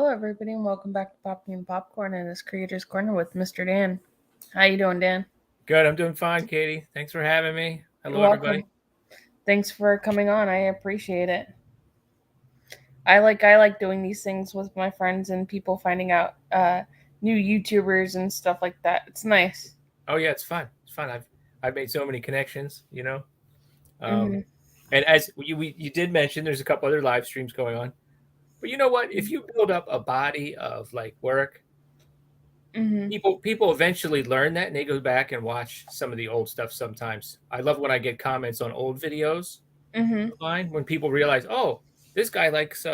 everybody, and welcome back to Poppy and Popcorn and this Creators Corner with Mr. Dan. How you doing, Dan? Good. I'm doing fine, Katie. Thanks for having me. You're Hello, everybody. welcome. Thanks for coming on. I appreciate it. I like doing these things with my friends and people finding out new YouTubers and stuff like that. It's nice. Oh yeah, it's fun. It's fun. I've made so many connections. Um, Mhm. and as you did mention, there's a couple other live streams going on. But you know what? If you build up a body of like work, Mhm. people eventually learn that and they go back and watch some of the old stuff. Sometimes I love when I get comments on old videos Mhm. of mine when people realize, oh, this guy likes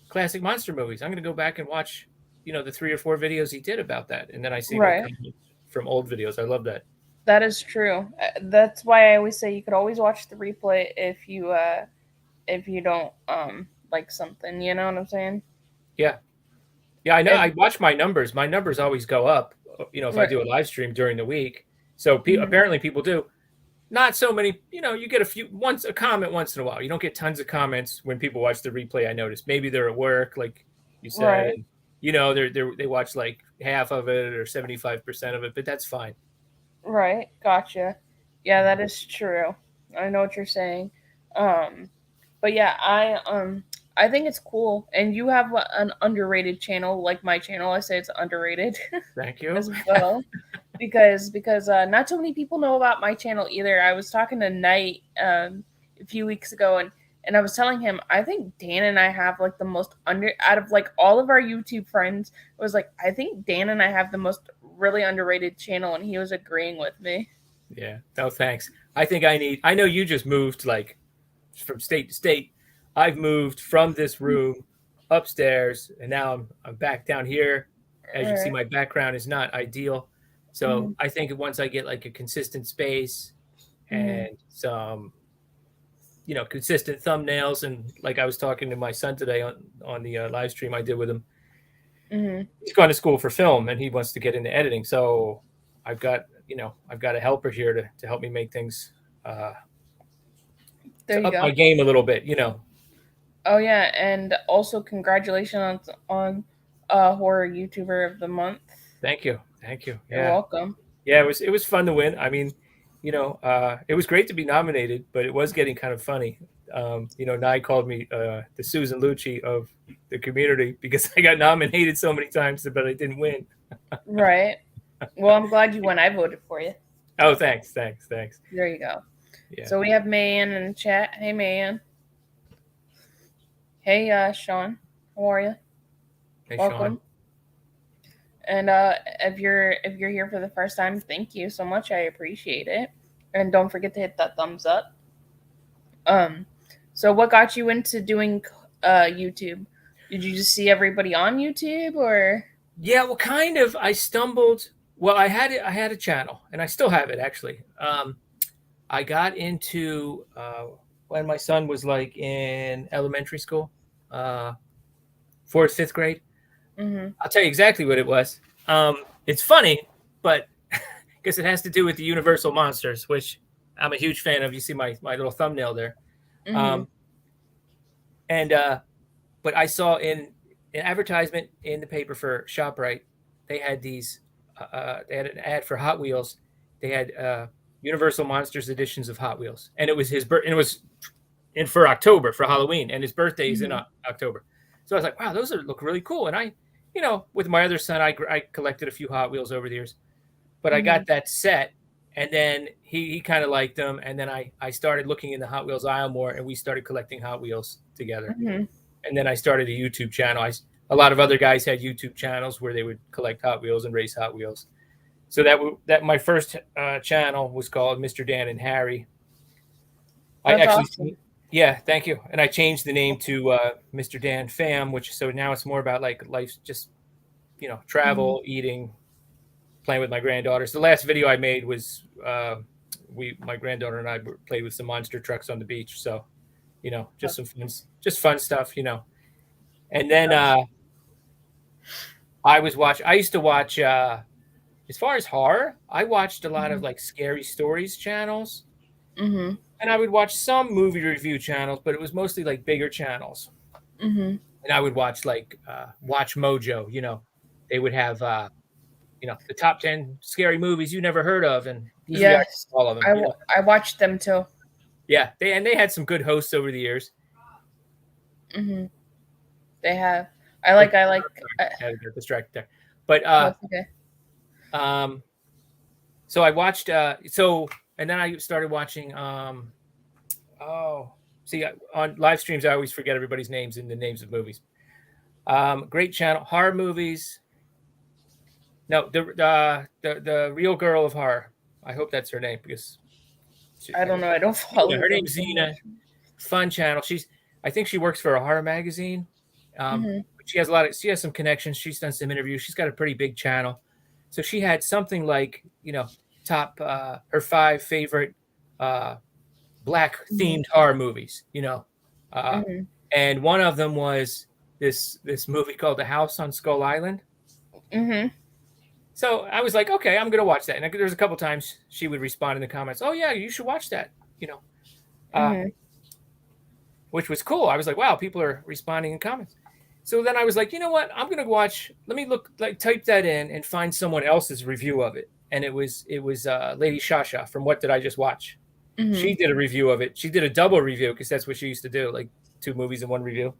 classic monster movies. I'm going to go back and watch, the 3 or 4 videos he did about that, and then I see like Right. comments from old videos. I love that. That is true. That's why I always say you could always watch the replay if you don't like something. You know what I'm saying? Yeah, yeah. I know. If I watch my numbers. My numbers always go up. If I right. do a live stream during the week. So Mhm. apparently people do. Not so many. You get a comment once in a while. You don't get tons of comments when people watch the replay. I noticed maybe they're at work, like you said, Right. and they watch like half of it or 75% of it, but that's fine. Right, gotcha. Yeah, that Mhm. is true. I know what you're saying. Um, but yeah, I think it's cool, and you have an underrated channel like my channel. I say it's underrated Thank you. as well because not too many people know about my channel either. I was talking to Knight a few weeks ago, and I was telling him I think Dan and I have like the most under out of like all of our YouTube friends. It was like I think Dan and I have the most really underrated channel, and he was agreeing with me. Yeah. No, thanks. I think I know you just moved like from state to state. I've moved from this room upstairs and now I'm back down here. As you can see, Right. my background is not ideal. So Mhm. I think once I get like a consistent space Mhm. and some, consistent thumbnails, and like I was talking to my son today on the live stream I did with him, Mhm. he's gone to school for film and he wants to get into editing. So I've got a helper here to help me make things uh, There to you up go. my game a little bit. Oh yeah, and also congratulations on horror YouTuber of the month. Thank you, thank you. You're Yeah, welcome. yeah. It was fun to win. I mean, it was great to be nominated, but it was getting kind of funny. Nye called me the Susan Lucci of the community because I got nominated so many times, but I didn't win. Right. Well, I'm glad you won. I voted for you. Oh, thanks, thanks, thanks. There you go. Yeah. So we have Mayan in the chat. Hey, Mayan. Hey, Sean. How are you? Hey, Sean. Welcome. And if you're here for the first time, thank you so much. I appreciate it. And don't forget to hit that thumbs up. Um, so what got you into doing YouTube? Did you just see everybody on YouTube or? Yeah, well, kind of. I stumbled. Well, I had it. I had a channel, and I still have it actually. I got into when my son was like in elementary school, uh, fourth, fifth grade. Mm-hmm. I'll tell you exactly what it was. It's funny, but I guess it has to do with the Universal monsters, which I'm a huge fan of. You see my little thumbnail there. Mm-hmm. Um, and but I saw in an advertisement in the paper for ShopRite, they had these. They had an ad for Hot Wheels. They had Universal Monsters editions of Hot Wheels, and it was his birth. And it was in for October for Halloween, and his birthday is in Mm-hmm. October. So I was like, wow, look really cool. And with my other son, I collected a few Hot Wheels over the years, but I Mm-hmm. got that set, and then he kind of liked them, and then I started looking in the Hot Wheels aisle more, and we started collecting Hot Wheels together. Mm-hmm. And then I started a YouTube channel. A lot of other guys had YouTube channels where they would collect Hot Wheels and race Hot Wheels. So that my first channel was called Mr. Dan and Harry. I That's actually, awesome. yeah, thank you. And I changed the name to Mr. Dan Fam, which so now it's more about like life, just Mm-hmm. travel, eating, playing with my granddaughters. The last video I made was my granddaughter and I played with some monster trucks on the beach. So just fun stuff. And then I used to watch as far as horror, I watched a lot Mm-hmm. of like scary stories channels, Mm-hmm. and I would watch some movie review channels, but it was mostly like bigger channels. Mm-hmm. and I would watch like Watch Mojo. They would have the top 10 scary movies you never heard of, and usually I Yes, all of them. I watched them too. Yeah, they had some good hosts over the years. Hmm. They have. I like. I had to get distracted there, but that's okay. so I watched and then I started watching see on live streams I always forget everybody's names and the names of movies. Great channel, horror movies. No, the real girl of horror. I hope that's her name because I don't know. I don't follow. her name's Xena. Fun channel. I think she works for a horror magazine. She has some connections. She's done some interviews. She's got a pretty big channel. So she had something like, top her 5 favorite black themed horror movies, and one of them was this movie called The House on Skull Island. So I was like, okay, I'm gonna watch that. And there's a couple times she would respond in the comments, "Oh yeah, you should watch that," which was cool. I was like, wow, people are responding in comments. So then I was like, you know what? I'm gonna watch. Let me type that in and find someone else's review of it. And it was Lady Shasha from What Did I Just Watch? She did a review of it. She did a double review because that's what she used to do, like 2 movies in 1 review.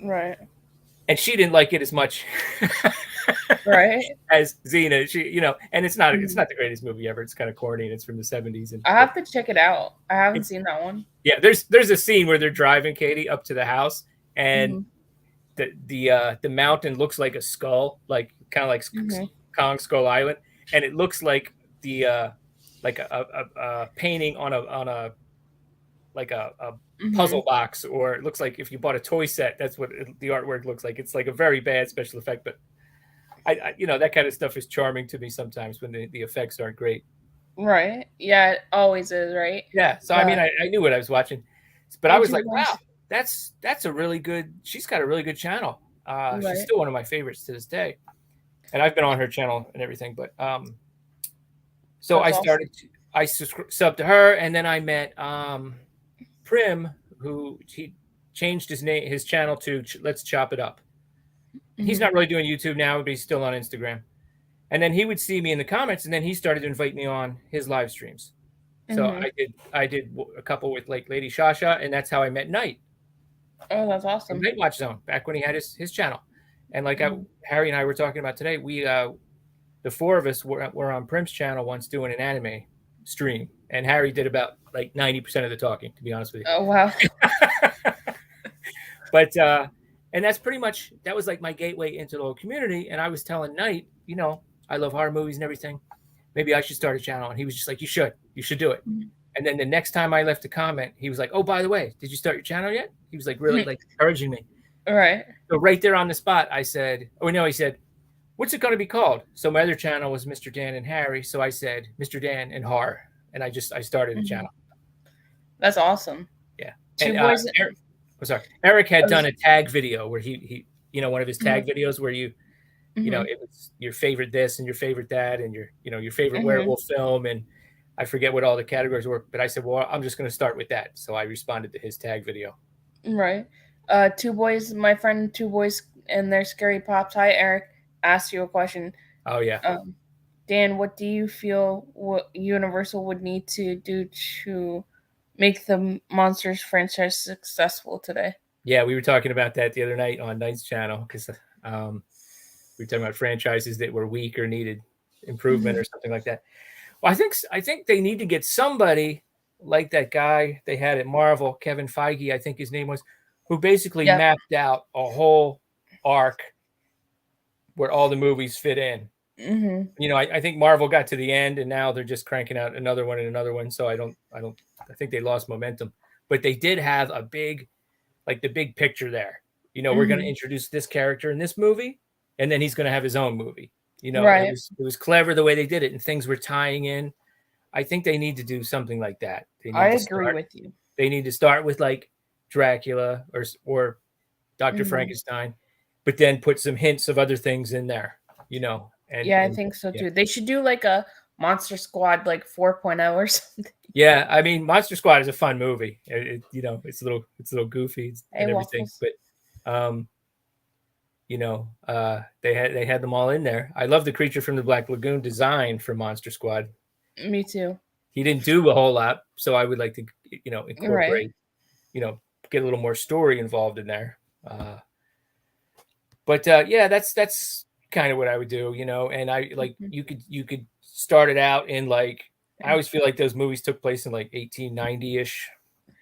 Right. And she didn't like it as much, right, as Xena. And it's not the greatest movie ever. It's kind of corny and it's from the 70s. And I have to check it out. I haven't seen that one. Yeah, there's a scene where they're driving Katie up to the house, and the mountain looks like a skull, like kind of like Kong Skull Island, and it looks like the like a painting on a puzzle box, or it looks like if you bought a toy set. That's what the artwork looks like. It's like a very bad special effect, but I that kind of stuff is charming to me sometimes when the effects aren't great. Right. Yeah, it always is, right? Yeah. So I mean, I knew what I was watching, but I was like, wow, that's a really good. She's got a really good channel. She's still one of my favorites to this day, and I've been on her channel and everything. But so I started. I subbed to her, and then I met Prim, who he changed his channel to Let's Chop It Up. He's not really doing YouTube now, but he's still on Instagram. And then he would see me in the comments, and then he started to invite me on his live streams. So I did a couple with like Lady Shasha, and that's how I met Knight. Oh, that's awesome. Night Watch Zone, back when he had his channel. And like Harry and I were talking about today, we the 4 of us were on Prim's channel once doing an anime stream, and Harry did about like 90% of the talking, to be honest with you. Oh wow. But and that's pretty much, that was like my gateway into the whole community. And I was telling Knight, I love horror movies and everything. Maybe I should start a channel. And he was just like, you should do it. And then the next time I left a comment, he was like, oh, by the way, did you start your channel yet? He was like really like encouraging me. All right. So right there on the spot, I said, he said, what's it going to be called? So my other channel was Mr. Dan and Harry. So I said, Mr. Dan and Horror. And I started a channel. That's awesome. Yeah. And Eric had done a tag video where he one of his tag videos where it was your favorite this and your favorite that and your favorite werewolf film, and I forget what all the categories were, but I said, well, I'm just going to start with that. So I responded to his tag video. Right. My friend Two Boys and their Scary Pops. Hi, Eric. Asked you a question. Oh yeah. Dan, what do you feel what Universal would need to do to make the Monsters franchise successful today? Yeah, we were talking about that the other night on Knight's channel, because we were talking about franchises that were weak or needed improvement or something like that. Well, I think they need to get somebody like that guy they had at Marvel, Kevin Feige, I think his name was, who basically mapped out a whole arc where all the movies fit in. I think Marvel got to the end, and now they're just cranking out another one and another one. So I think they lost momentum, but they did have a big, like the big picture there. We're going to introduce this character in this movie, and then he's going to have his own movie. Right. It was clever the way they did it, and things were tying in. I think they need to do something like that. I agree with you. They need to start with like Dracula or Dr. Frankenstein, but then put some hints of other things in there, I think so too. They should do like a Monster Squad like 4.0 or something. Yeah, I mean, Monster Squad is a fun movie. It's a little goofy and everything, but They had them all in there. I love the Creature from the Black Lagoon design for Monster Squad. Me too. He didn't do a whole lot, so I would like to Right. incorporate, get a little more story involved in there. But yeah, that's kind of what I would do, and I like Mhm. you could start it out in like I always feel like those movies took place in like 1890-ish,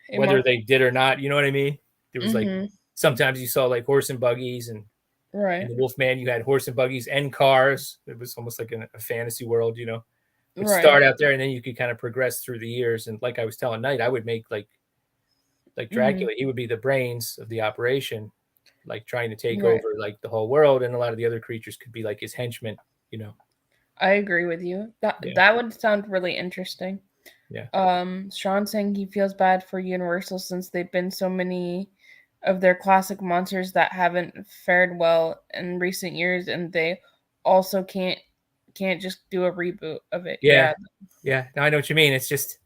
Hey, whether Mark. they did or not, you know what I mean? There was like Hmm. sometimes you saw like horse and buggies, and in Right. the Wolfman you had horse and buggies and cars. It was almost like a fantasy world. Would Right. start out there and then you could kind of progress through the years. And like I was telling Knight, I would make like Hmm. Dracula, he would be the brains of the operation, like trying to take Right. over like the whole world, and a lot of the other creatures could be like his henchmen. You know, I agree with you. That yeah, that would sound really interesting. yeah, Sean saying he feels bad for Universal since they've been so many of their classic monsters that haven't fared well in recent years, and they also can't just do a reboot of it. yeah, Yeah. yeah. Now I know what you mean. It's just,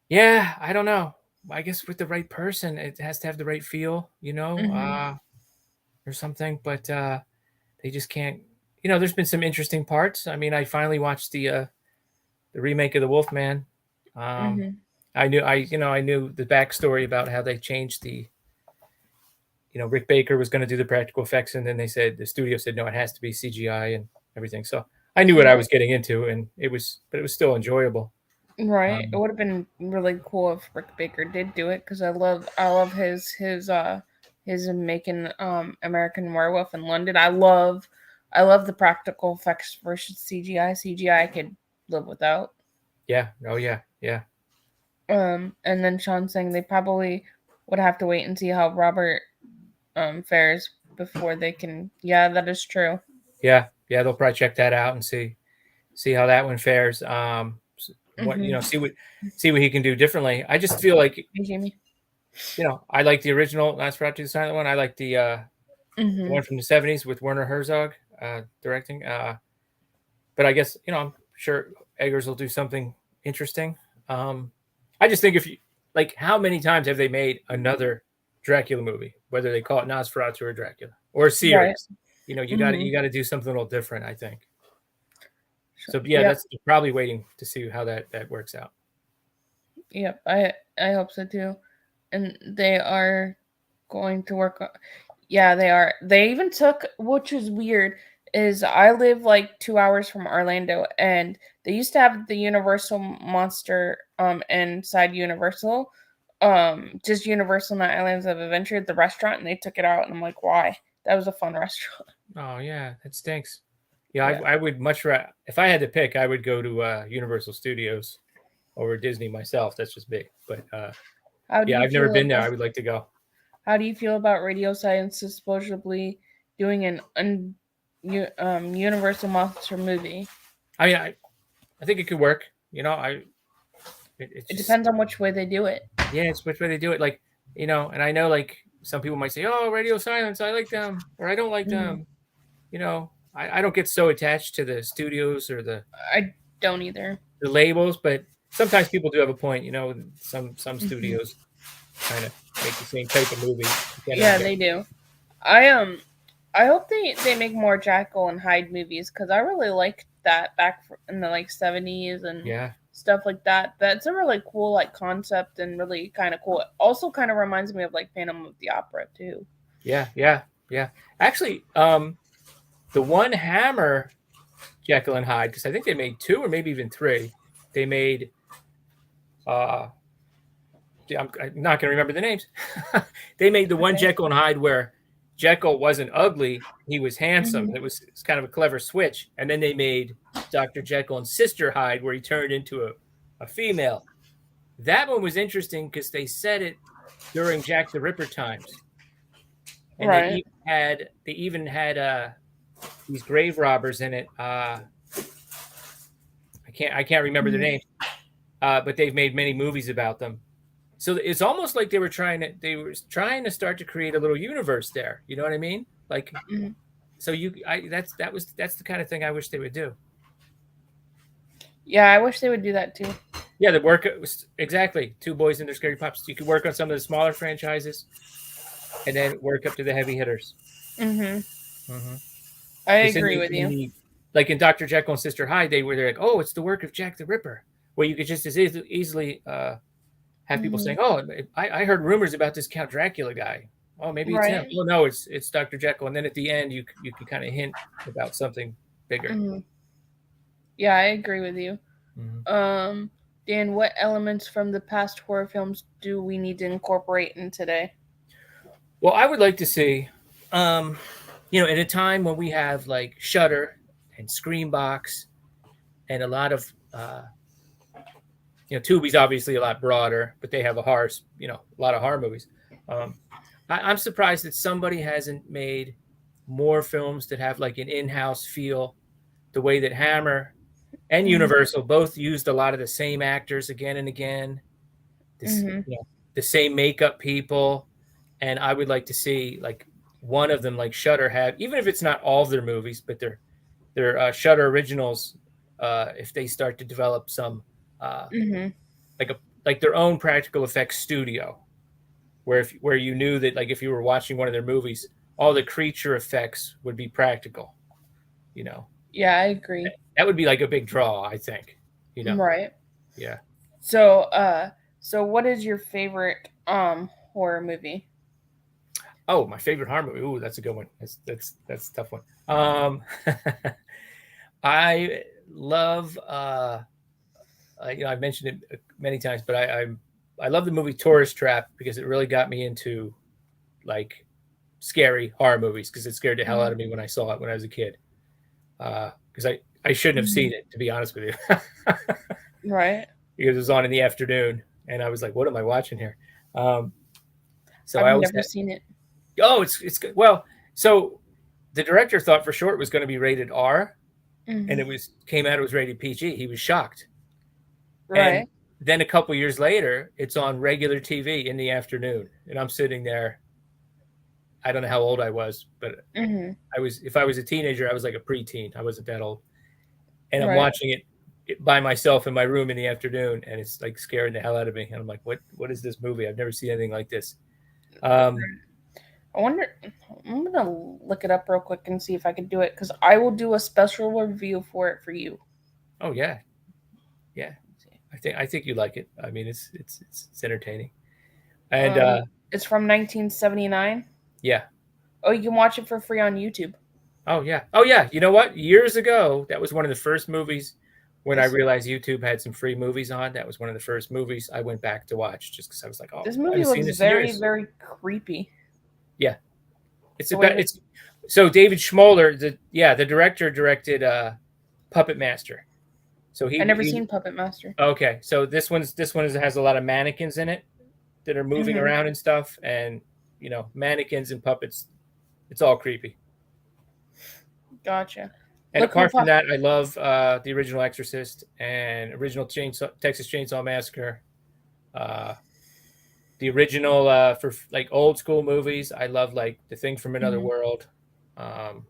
yeah, I don't know. I guess with the right person, it has to have the right feel, Hmm. or something. But they just can't. There's been some interesting parts. I mean, I finally watched the remake of the Wolfman. Um, Hmm. I knew the backstory about how they changed Rick Baker was going to do the practical effects, and then the studio said no, it has to be CGI and everything. So I knew what I Right. was getting into, and but it was still enjoyable. Right. It Um, would have been really cool if Rick Baker did do it because I love his making American Werewolf in London. I love the practical effects versus CGI. CGI I could live without. yeah, oh yeah, yeah, And then Sean saying they probably would have to wait and see how Robert fares before they can. Yeah, that is true. yeah, yeah. They'll probably check that out and see how that one fares. What Mm-hmm. see what he can do differently. I just feel like Hey, Jamie. I like the original Nosferatu the Silent one. I like the Mm-hmm. one from the '70s with Werner Herzog directing. But I guess I'm sure Eggers will do something interesting. Um, I just think if you like, how many times have they made another Dracula movie, whether they call it Nosferatu or Dracula or a Right. series? You got to Mm-hmm. you got to do something a little different, I think. So yeah, Yep. that's probably waiting to see how that works out. Yep. I hope so too. And they are going to work on. Yeah, they are. They even took, which is weird, is I live like 2 hours from Orlando, and they used to have the Universal Monster inside Universal, just Universal Night Islands of Adventure, the restaurant, and they took it out, and I'm like, why? That was a fun restaurant. Oh yeah, that stinks. Yeah, Yeah. I would much rather if I had to pick, I would go to Universal Studios over Disney myself. That's just me. But How do yeah, you I've never feel been there. about I would like to go. how do you feel about Radio Science supposedly doing an Universal Monster movie? I mean, I think it could work. It's It just, depends on which way they do it. yeah, it's which way they do it. Like, and I know like some people might say, "Oh, Radio Silence, I like them," or "I don't like Mhm. them." I don't get so attached to the studios or the I don't either. the labels, but sometimes people do have a point. Some Mhm. studios kind of make the same type of movie again and Yeah, again. they do. I hope they make more Jackal and Hyde movies because I really liked that back in the like 70s and Yeah, stuff like that. That's a really cool like concept and really kind of cool. It also kind of reminds me of like Phantom of the Opera too. yeah, yeah, yeah. Actually, the one Hammer Jekyll and Hyde, because I think they made two or maybe even three. They made uh I'm not going to remember the names. They made the one Okay. Jekyll and Hyde where Jekyll wasn't ugly, he was handsome. Hmm. It's kind of a clever switch. And then they made Dr. Jekyll and Sister Hyde where he turned into a female. That one was interesting because they said it during Jack the Ripper times. And Right. they even had these grave robbers in it. I can't remember their Hmm. names, but they've made many movies about them. So it's almost like they were trying to start to create a little universe there. You know what I mean? Like, Hmm. so that's the kind of thing I wish they would do. Yeah, I wish they would do that too. Yeah, the work was exactly Two Boys and Their Scary Pops. You could work on some of the smaller franchises and then work up to the heavy hitters. Mm-hmm. Hmm. I Because agree with you. like in Dr. Jekyll and Sister Hyde, they're like, oh, it's the work of Jack the Ripper. Well, you could just as easily have people Mm-hmm. saying, oh, I heard rumors about this Count Dracula guy. Oh, maybe it's him. Right. Oh no, it's Dr. Jekyll. And then at the end, you can kind of hint about something bigger. Mm-hmm. Yeah, I agree with you. Hmm. Um, Dan, what elements from the past horror films do we need to incorporate in today? Well, I would like to see, um, at a time when we have like Shutter and Screambox and a lot of, Tubi's obviously a lot broader, but they have a lot of horror movies. Um, I'm surprised that somebody hasn't made more films that have like an in-house feel, the way that Hammer and Mm-hmm. Universal both used a lot of the same actors again and again, this, Mm-hmm. the same makeup people, and I would like to see like one of them, like Shutter, have, even if it's not all of their movies, but their Shutter originals, if they start to develop some uh, Mm-hmm. like a like their own practical effects studio, where you knew that like if you were watching one of their movies, all the creature effects would be practical. You know, Yeah, I agree. that would be like a big draw, I think. You know, Right. yeah. So, so what is your favorite horror movie? Oh, my favorite horror movie. Ooh, that's a good one. That's a tough one. I love I've mentioned it many times, but I love the movie Tourist Trap because it really got me into like scary horror movies because it scared the hell out Mhm. of me when I saw it when I was a kid. Because I shouldn't have Mhm. seen it, to be honest with you, Right. because it was on in the afternoon and I was like, what am I watching here? Um, so I've I always never had, seen it. oh, it's good. Well, so the director thought for sure it was going to be rated R, and Hmm. it was rated PG. He was shocked. And Right. then a couple years later, it's on regular TV in the afternoon, and I'm sitting there. I don't know how old I was, but Hmm. I was. If I was a teenager, I was like a preteen. I wasn't that old, and I'm Right. watching it by myself in my room in the afternoon, and it's like scaring the hell out of me. And I'm like, What is this movie? I've never seen anything like this. Um, I wonder. I'm gonna look it up real quick and see if I can do it because I will do a special review for it for you. oh yeah, yeah. I think you like it. I mean, it's entertaining, and Um, it's from 1979. yeah. Oh, you can watch it for free on YouTube. Oh yeah. Oh yeah. You know what? Years ago, that was one of the first movies when I This realized YouTube had some free movies on. That was one of the first movies I went back to watch just because I was like, oh, this I movie haven't seen looks this in very years. very creepy. Yeah. It's The way about that it's so David Schmoller, the director directed Puppet Master. So I never he seen Puppet Master. okay. So this one has a lot of mannequins in it that are moving Hmm. around and stuff, and mannequins and puppets. It's all creepy. Gotcha. And Look who apart from popped. that, I love the original Exorcist and original Texas Chainsaw Massacre. Uh, the original for like old school movies, I love like The Thing from Another Mhm. World. Um,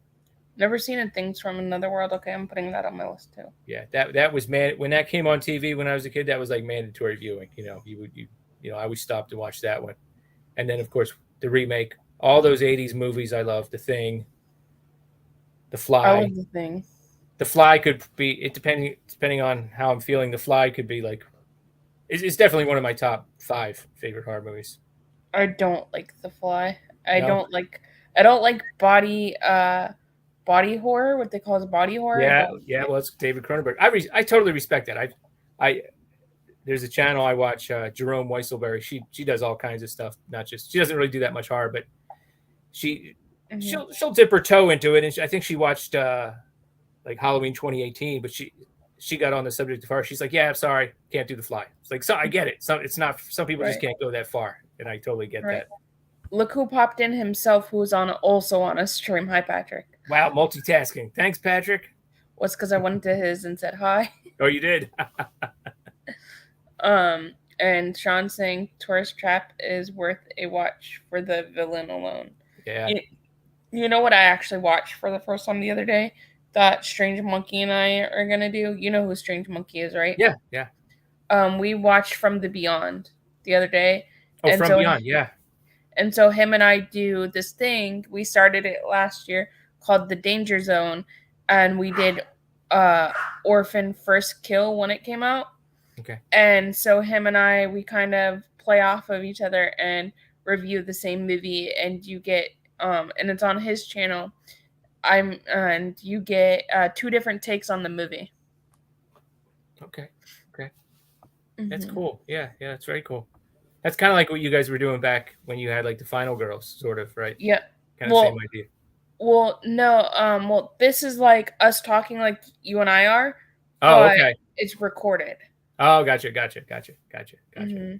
Never seen it. Things from Another World. Okay, I'm putting that on my list too. yeah, that was man when that came on TV when I was a kid. That was like mandatory viewing. I always stopped to watch that one. And then of course the remake, all those '80s movies I love. The Thing, The I Fly. was the thing. The Fly could be it depending on how I'm feeling. The Fly could be like it's definitely one of my top 5 favorite horror movies. I don't like The Fly. I No, don't like. I don't like body horror. What they call as body horror. I yeah, don't yeah. like Well, it's David Cronenberg. I totally respect that. I there's a channel I watch, Jerome Weisselberry. She does all kinds of stuff. Not just she doesn't really do that much horror, but she it. Hmm. she'll dip her toe into it. And I think she watched like Halloween 2018, but she got on the subject of horror. She's like, yeah, I'm sorry, can't do The Fly. It's like, so I get it. It's not, some people just Right. can't go that far, and I totally get Right. that. Look who popped in himself. Who was also on a stream. Hi, Patrick. Wow, multitasking. Thanks, Patrick. What's because I went to his and said hi. Oh, you did. And Sean saying Tourist Trap is worth a watch for the villain alone. Yeah. You, you know what I actually watched for the first time the other day? That Strange Monkey and I are gonna do. You know who Strange Monkey is, right? Yeah. Yeah. We watched From the Beyond the other day, Oh, and From so Beyond. Yeah. And so him and I do this thing. We started it last year called the Danger Zone, and we did Orphan First Kill when it came out. Okay. And so him and I, we kind of play off of each other and review the same movie, and you get and it's on his channel. And you get 2 different takes on the movie. Okay. Mm-hmm. That's cool. Yeah, that's very cool. That's kind of like what you guys were doing back when you had like the Final Girls, sort of, right? Yeah. Kind of same idea. Well, no. Well, this is like us talking like you and I are. Oh, okay. It's recorded. Oh, gotcha. Mm-hmm.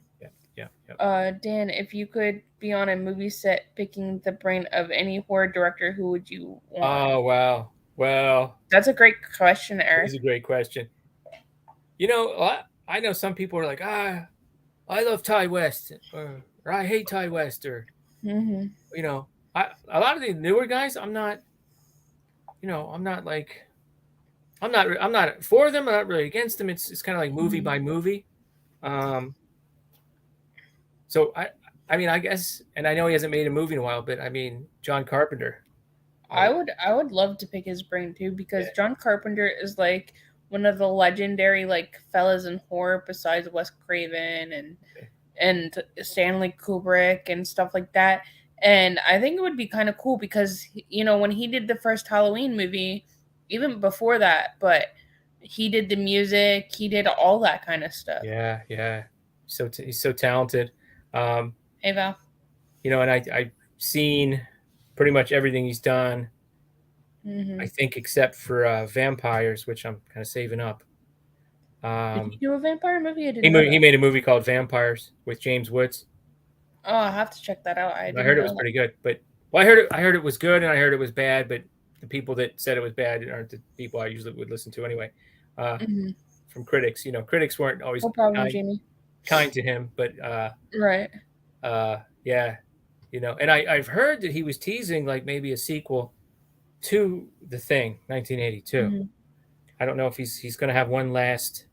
Yeah. Dan, if you could be on a movie set picking the brain of any horror director, who would you want? Oh, wow. Well, that's a great question, Eric. It's a great question. You know, I know some people are like, I love Ty West, or I hate Ty West, or you know, a lot of the newer guys, I'm not for them. I'm not really against them. It's kind of like movie by movie. So I mean, I guess, and I know he hasn't made a movie in a while, but I mean, John Carpenter. I would love to pick his brain too, because John Carpenter is like one of the legendary like fellas in horror besides Wes Craven and Stanley Kubrick and stuff like that. And I think it would be kind of cool because, you know, when he did the first Halloween movie, even before that, but he did the music, he did all that kind of stuff. Yeah. So he's so talented. Hey, Val. You know, and I've seen pretty much everything he's done. I think except for Vampires, which I'm kind of saving up. Did he do a vampire movie? He made a movie called Vampires with James Woods. Oh, I'll have to check that out. I heard it was pretty good, but I heard it was good, and I heard it was bad, but the people that said it was bad aren't the people I usually would listen to anyway. From critics, you know, critics weren't always kind to him, but right. Yeah, you know, and I've heard that he was teasing like maybe a sequel to The Thing, 1982. I don't know if he's going to have one last,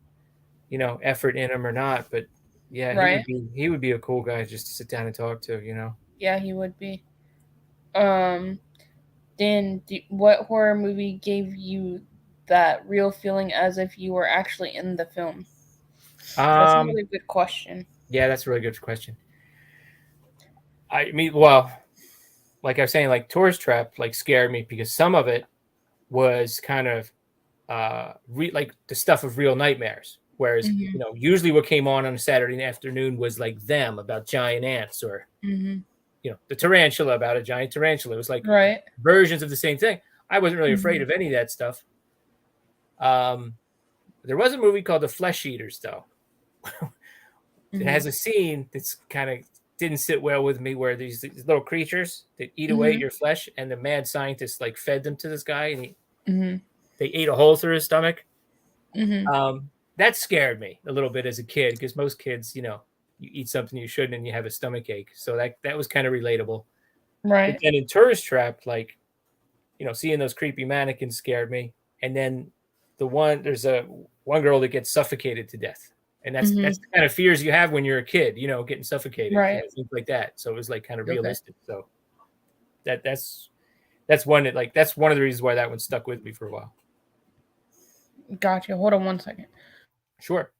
you know, effort in him or not, but yeah, he would be a cool guy just to sit down and talk to, you know. Yeah, he would be. Dan, what horror movie gave you that real feeling as if you were actually in the film? That's a really good question. Yeah, that's a really good question. I mean, well, like I was saying, like Tourist Trap, like scared me because some of it was kind of like the stuff of real nightmares. Whereas, you know, usually what came on a Saturday afternoon was like Them, about giant ants, or you know, the Tarantula, about a giant tarantula. It was like versions of the same thing. I wasn't really afraid of any of that stuff. There was a movie called The Flesh Eaters, though. It has a scene that's kind of didn't sit well with me, where these little creatures that eat away at your flesh, and the mad scientist like fed them to this guy, and they ate a hole through his stomach. That scared me a little bit as a kid, because most kids, you know, you eat something you shouldn't and you have a stomach ache. So that was kind of relatable. Right. But then in Tourist Trap, like, you know, seeing those creepy mannequins scared me. And then there's one girl that gets suffocated to death. And that's the kind of fears you have when you're a kid, you know, getting suffocated, you know, things like that. So it was like kind of realistic. So that's one that, like, that's one of the reasons why that one stuck with me for a while. Gotcha. Hold on one second. Sure.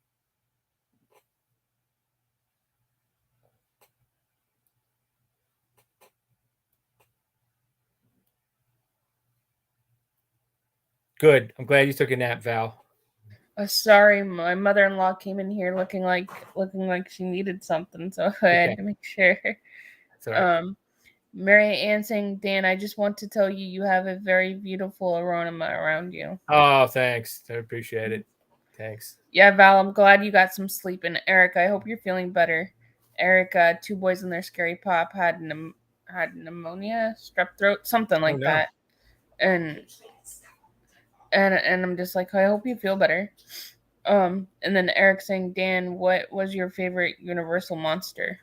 Good. I'm glad you took a nap, Val. Sorry, my mother-in-law came in here looking like she needed something, so I had to make sure. That's all right. Mary Ann saying, Dan, I just want to tell you, you have a very beautiful aroma around you. Oh, thanks. I appreciate it. Thanks. Yeah, Val, I'm glad you got some sleep. And Eric, I hope you're feeling better. Eric, two boys and their scary pop had pneumonia, strep throat, something like that. And I'm just like, I hope you feel better. And then Eric saying, Dan, what was your favorite Universal monster?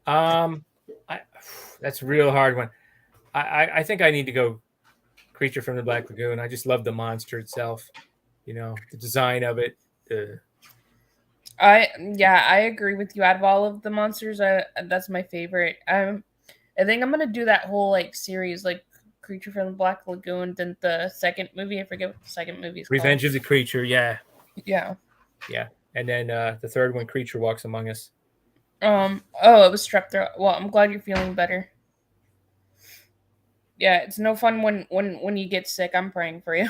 That's a real hard one. I think I need to go Creature from the Black Lagoon. I just love the monster itself. You know, the design of it. I agree with you. Out of all of the monsters, that's my favorite. I think I'm gonna do that whole like series, like Creature from the Black Lagoon. Then the second movie, I forget what the second movie is called. Revenge of the Creature, yeah, Yeah. yeah, and then the third one, Creature Walks Among Us. Oh, it was strep throat. Well, I'm glad you're feeling better. Yeah, it's no fun when you get sick. I'm praying for you.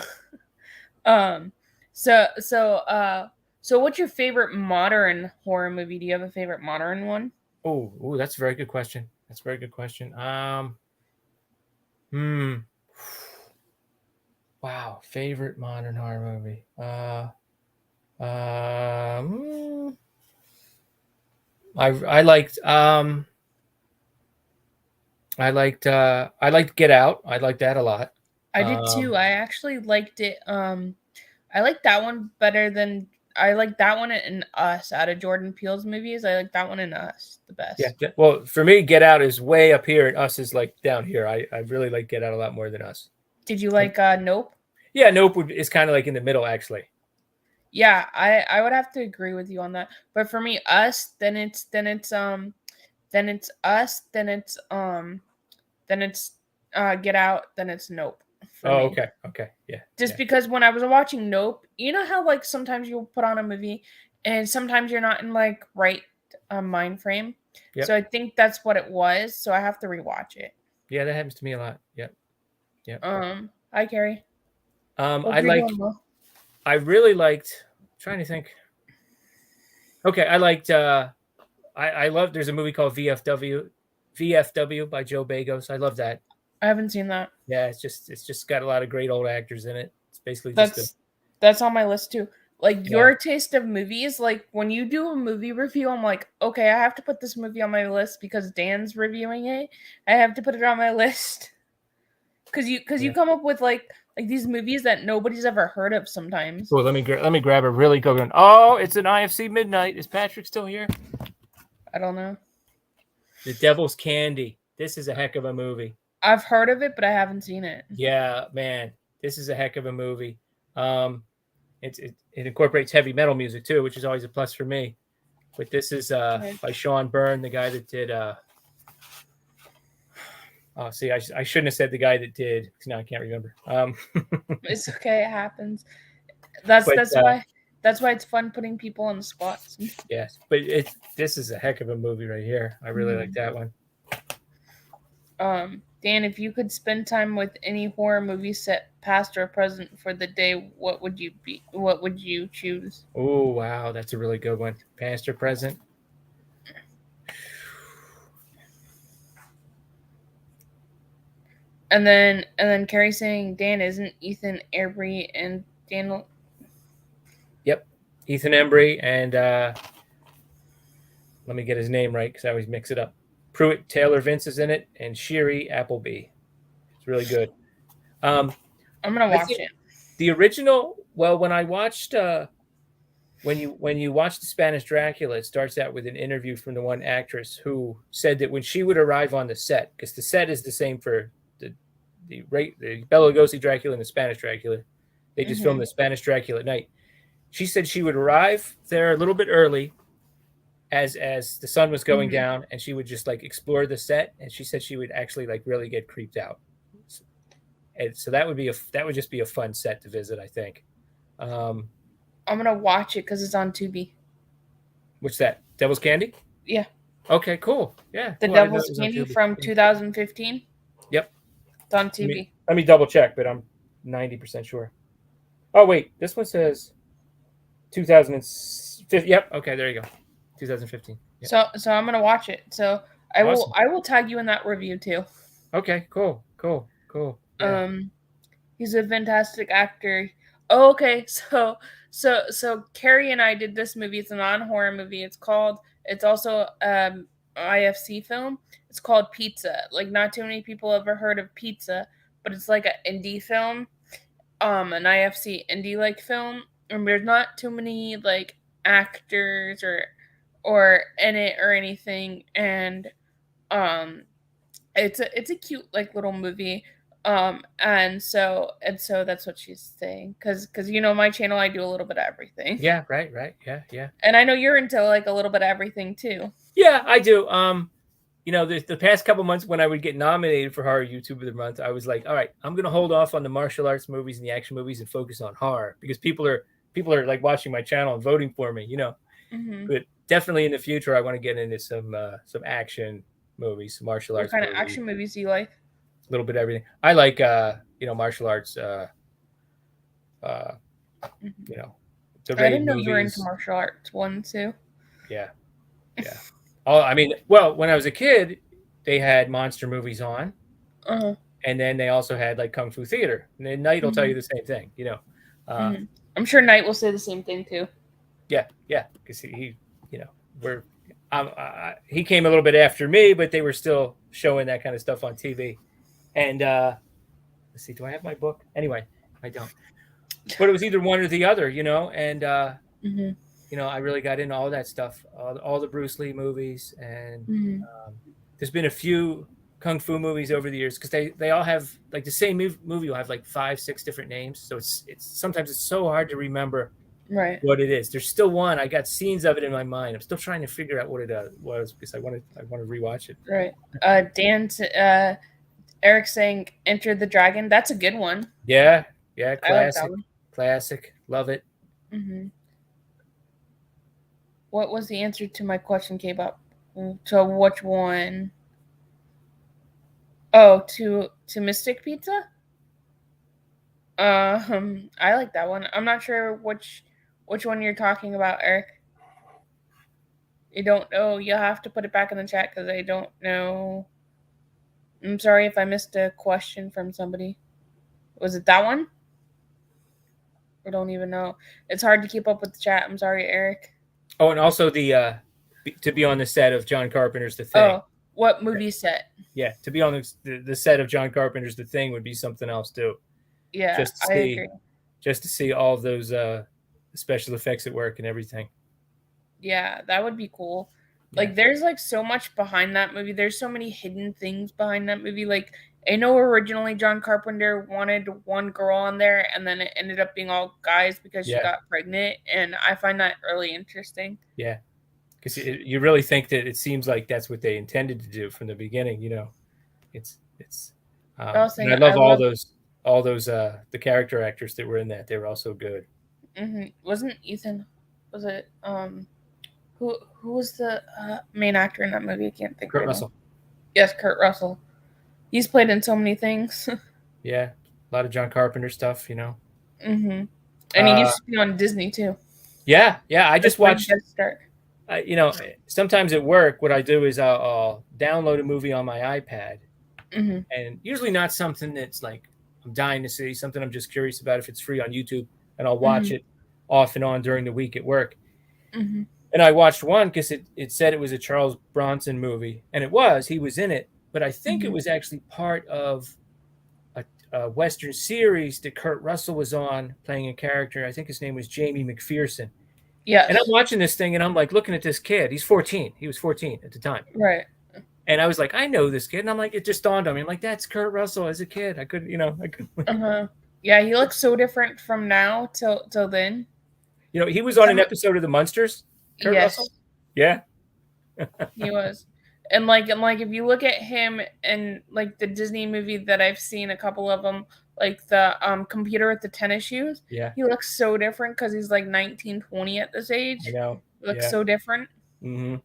um, so so so what's your favorite modern horror movie? Do you have a favorite modern one? Oh, that's a very good question. That's a very good question. Hmm. Wow, favorite modern horror movie. I liked I liked Get Out. I liked that a lot. I did too. I actually liked it. I like that one better than I like that one and Us. Out of Jordan Peele's movies, I like that one and Us the Yeah. best. Well, for me, Get Out is way up here, and Us is like down here. I really like Get Out a lot more than Us. Did you like Nope? Yeah, Nope is kind of like in the middle, actually. Yeah, I would have to agree with you on that. But for me, Us, then it's Us, then it's Get Out, then it's Nope for Oh, me. okay, yeah. Just Yeah. because when I was watching Nope, you know how like sometimes you'll put on a movie and sometimes you're not in like right mind frame. Yep. So I think that's what it was. So I have to rewatch it. Yeah, that happens to me a lot. Yep. Hi Carrie. Hope I you're like. doing well. I really liked. Trying to think. Okay, I liked. I love. There's a movie called VFW by Joe Bagos. I love that. I haven't seen that. Yeah, it's just got a lot of great old actors in it. It's basically just That's on my list too. Like Yeah. your taste of movies, like when you do a movie review, I'm like, okay, I have to put this movie on my list because Dan's reviewing it. I have to put it on my list. Cause you come up with like these movies that nobody's ever heard of sometimes. Well, let me grab a really good one. Oh, it's an IFC Midnight. Is Patrick still here? I don't know. The Devil's Candy. This is a heck of a movie. I've heard of it, but I haven't seen it. Yeah, man, this is a heck of a movie. It incorporates heavy metal music too, which is always a plus for me. But this is by Sean Byrne, the guy that did. Oh, see, I shouldn't have said the guy that did because now I can't remember. It's okay, it happens. That's why it's fun putting people on the spots. Yes, but this is a heck of a movie right here. I really like that one. Dan, if you could spend time with any horror movie set, past or present, for the day, what would you be? What would you choose? Oh wow, that's a really good one. Past or present? And then Carrie saying, Dan, isn't Ethan Embry and Daniel? Yep, Ethan Embry and let me get his name right because I always mix it up. Pruitt Taylor Vince is in it, and Shiri Appleby. It's really good. I'm gonna watch it. The original. Well, when I watched, when you watch the Spanish Dracula, it starts out with an interview from the one actress who said that when she would arrive on the set, because the set is the same for the Bela Lugosi Dracula and the Spanish Dracula, they just filmed the Spanish Dracula at night. She said she would arrive there a little bit early, as the sun was going down, and she would just like explore the set, and she said she would actually like really get creeped out. And so that would just be a fun set to visit, I think. I'm gonna watch it because it's on Tubi. What's that? Devil's Candy? Yeah. Okay, cool. Yeah. The Devil's Candy from 2015. Yep. It's on Tubi. Let me double check, but I'm 90% sure. Oh wait, this one says 2015. Yep. Okay, there you go. 2015. Yep. So I'm gonna watch it. So I will tag you in that review too. Okay. Cool. Yeah. He's a fantastic actor. Oh, okay. So Carrie and I did this movie. It's a non-horror movie. It's also IFC film. It's called Pizza. Like not too many people ever heard of Pizza, but it's like an indie film. An IFC indie like film. And there's not too many like actors or in it or anything. And it's a cute like little movie. And so that's what she's saying because my channel, I do a little bit of everything. Yeah, right, yeah. And I know you're into like a little bit of everything too. Yeah, I do. the past couple months when I would get nominated for Horror YouTube of the Month, I was like, all right, I'm going to hold off on the martial arts movies and the action movies and focus on horror because people are like watching my channel and voting for me, Mm-hmm. But definitely in the future, I want to get into some action movies, some martial What arts kind of movies, action movies do you like? a little bit of everything. I like martial arts, Mm-hmm. the I raid didn't know you were into movies. martial arts one too. Yeah, yeah. Well, when I was a kid, they had monster movies on, Uh-huh. and then they also had like kung fu theater. And then Night will tell Mm-hmm. you the same thing. Mm-hmm. I'm sure Knight will say the same thing too. Yeah, because he we're he came a little bit after me, but they were still showing that kind of stuff on TV. And let's see, do I have my book? Anyway, I don't. But it was either one or the other, and Mm-hmm. I really got into all that stuff, all the Bruce Lee movies, and Mm-hmm. there's been a few kung fu movies over the years because they all have like the same movie will have like 5-6 different names, so it's sometimes it's so hard to remember Right. what it is. There's still one. I got scenes of it in my mind. I'm still trying to figure out what it was because I want to rewatch it. Right. Eric saying Enter the Dragon. That's a good one. Yeah, I like that one. classic, love it. Mm-hmm. What was the answer to my question, K-pop? To which one? Oh, to Mystic Pizza. I like that one. I'm not sure which one you're talking about, Eric. I don't know. You'll have to put it back in the chat because I don't know. I'm sorry if I missed a question from somebody. Was it that one? I don't even know. It's hard to keep up with the chat. I'm sorry, Eric. Oh, and also the to be on the set of John Carpenter's The Thing. Oh, what movie set? Yeah, to be on the set of John Carpenter's The Thing would be something else too. Yeah, I agree. Just to see all of those special effects at work and everything. Yeah, that would be cool. Yeah. Like, there's like so much behind that movie. There's so many hidden things behind that movie. Like, I know originally John Carpenter wanted one girl on there, and then it ended up being all guys because she got pregnant, and I find that really interesting. Yeah, because you really think that it seems like that's what they intended to do from the beginning. It's. I love all those the character actors that were in that. They were all so good. Mm-hmm. Wasn't Ethan? Was it who was the main actor in that movie? I can't think. Kurt Russell. Yes, Kurt Russell. He's played in so many things. Yeah, a lot of John Carpenter stuff, Mm-hmm. And he used to be on Disney too. Yeah. I just watched. Sometimes at work, what I do is I'll download a movie on my iPad, and usually not something that's like I'm dying to see, something I'm just curious about if it's free on YouTube, and I'll watch it off and on during the week at work. Mm-hmm. And I watched one because it said it was a Charles Bronson movie, and he was in it, but I think it was actually part of a Western series that Kurt Russell was on playing a character. I think his name was Jamie McPherson. Yeah. And I'm watching this thing and I'm like looking at this kid. He's 14. He was 14 at the time. Right. And I was like, I know this kid. And I'm like, it just dawned on me. I'm like, that's Kurt Russell as a kid. I couldn't. Yeah, he looks so different from now till then. He was on an episode of The Munsters. Kurt Russell? Yeah. He was. And like if you look at him in like the Disney movie that I've seen a couple of them, like the computer with the tennis shoes. Yeah. He looks so different because he's like 19, 20 at this age. I know. He looks so different. Mm-hmm.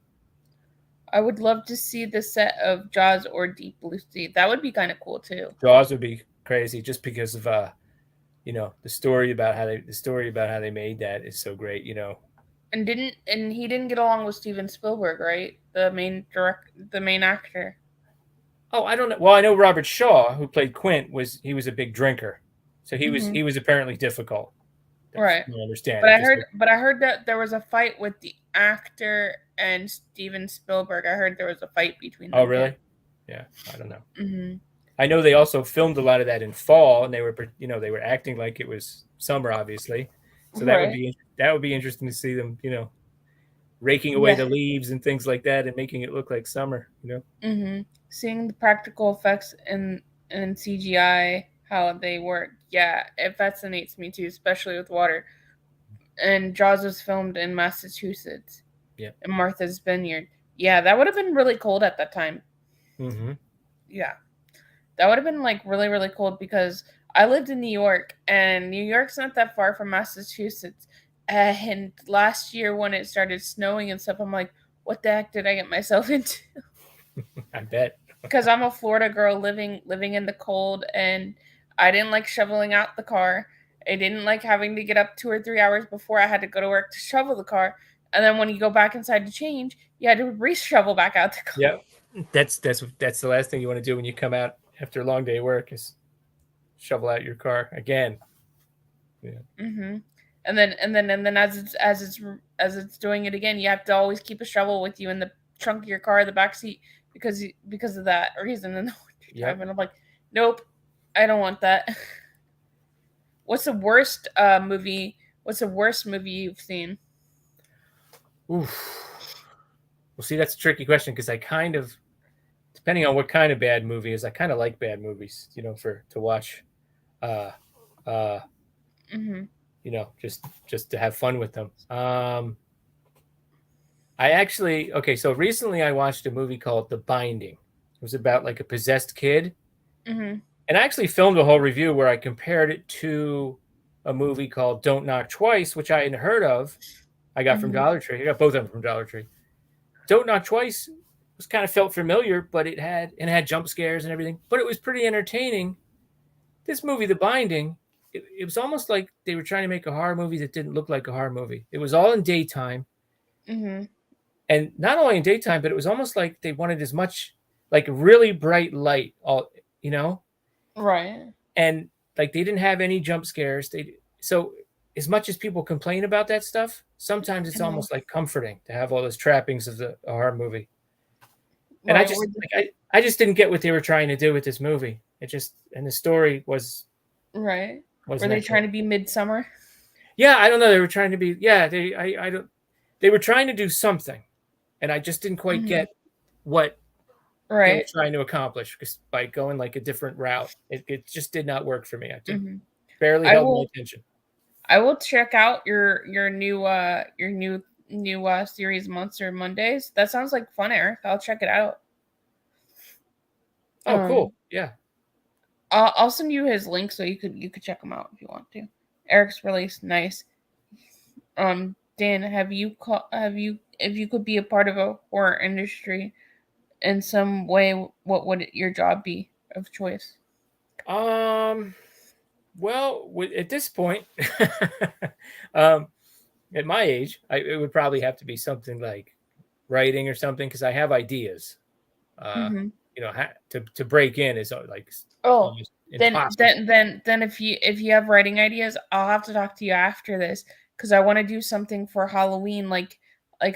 I would love to see the set of Jaws or Deep Blue Sea. That would be kind of cool too. Jaws would be crazy just because of the story about how they made that is so great. And he didn't get along with Steven Spielberg, right? The main actor. Oh, I don't know. Well, I know Robert Shaw, who played Quint, was a big drinker, so he was apparently difficult. Right. I understand. But I heard that there was a fight with the actor and Steven Spielberg. I heard there was a fight between them. Oh, really? Yeah, I don't know. Mm-hmm. I know they also filmed a lot of that in fall, and they were acting like it was summer, obviously. So that would be interesting to see them, raking away the leaves and things like that and making it look like summer, Mm-hmm. Seeing the practical effects in CGI, how they work. Yeah, it fascinates me too, especially with water. And Jaws was filmed in Massachusetts. Yeah. In Martha's Vineyard. Yeah, that would have been really cold at that time. Mm-hmm. Yeah. That would have been like really, really cool because I lived in New York and New York's not that far from Massachusetts. And last year when it started snowing and stuff, I'm like, what the heck did I get myself into? I bet. Because I'm a Florida girl living in the cold, and I didn't like shoveling out the car. I didn't like having to get up 2 or 3 hours before I had to go to work to shovel the car. And then when you go back inside to change, you had to re-shovel back out the car. Yeah, that's the last thing you want to do when you come out after a long day of work is shovel out your car again. Yeah. Mm-hmm. And then as it's doing it again, you have to always keep a shovel with you in the trunk of your car, the back seat, because of that reason in the winter time. Yep. And I'm like, nope, I don't want that. What's the worst movie? What's the worst movie you've seen? Oof. Well, see, that's a tricky question because I kind of, depending on what kind of bad movie is, I kind of like bad movies, for to watch, uh, uh, Mm-hmm. just to have fun with them. I actually, okay, so recently I watched a movie called The Binding. It was about like a possessed kid, Mm-hmm. and I actually filmed a whole review where I compared it to a movie called Don't Knock Twice, which I hadn't heard of. I got from Mm-hmm. Dollar Tree. I got both of them from Dollar Tree. Don't Knock Twice was kind of felt familiar, but it had jump scares and everything, but it was pretty entertaining. This movie, The Binding, it was almost like they were trying to make a horror movie that didn't look like a horror movie. It was all in daytime, Mm-hmm. and not only in daytime, but it was almost like they wanted as much like really bright light, all Right. and like they didn't have any jump scares. So as much as people complain about that stuff, sometimes it's Mm-hmm. almost like comforting to have all those trappings of the horror movie. And I Right. just like I just didn't get what they were trying to do with this movie. It just and the story Right. Were wasn't they that great. trying to be Midsummer? Yeah, I don't know. They were trying to be I don't they were trying to do something, and I just didn't quite Mm-hmm. get what they were Right. trying to accomplish because by going like a different route, it just did not work for me. I did Mm-hmm. barely I held my will. attention. I will check out your new series Monster Mondays. That sounds like fun, Eric. I'll check it out. Oh, cool. Um, Yeah. I'll send you his link so you could check him out if you want to. Eric's really nice. Dan, if you could be a part of a horror industry in some way, what would your job be of choice? Um. Well, at this point, um, at my age, it would probably have to be something like writing or something because I have ideas. Uh, Mm-hmm. to break in is like Oh, almost then impossible. then if you have writing ideas, I'll have to talk to you after this because I want to do something for Halloween. Like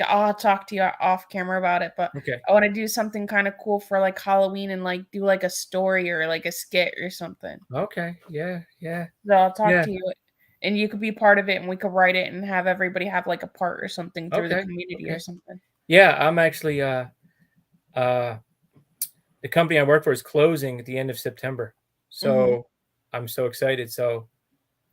I'll talk to you off camera about it, but Okay. I want to do something kind of cool for like Halloween and like do like a story or like a skit or something. Okay. Yeah. Yeah. So I'll talk Yeah. to you, and you could be part of it, and we could write it and have everybody have like a part or something through the Okay. community or Okay. something. Yeah. I'm actually uh the company I work for is closing at the end of September, Mm-hmm. so I'm so excited. So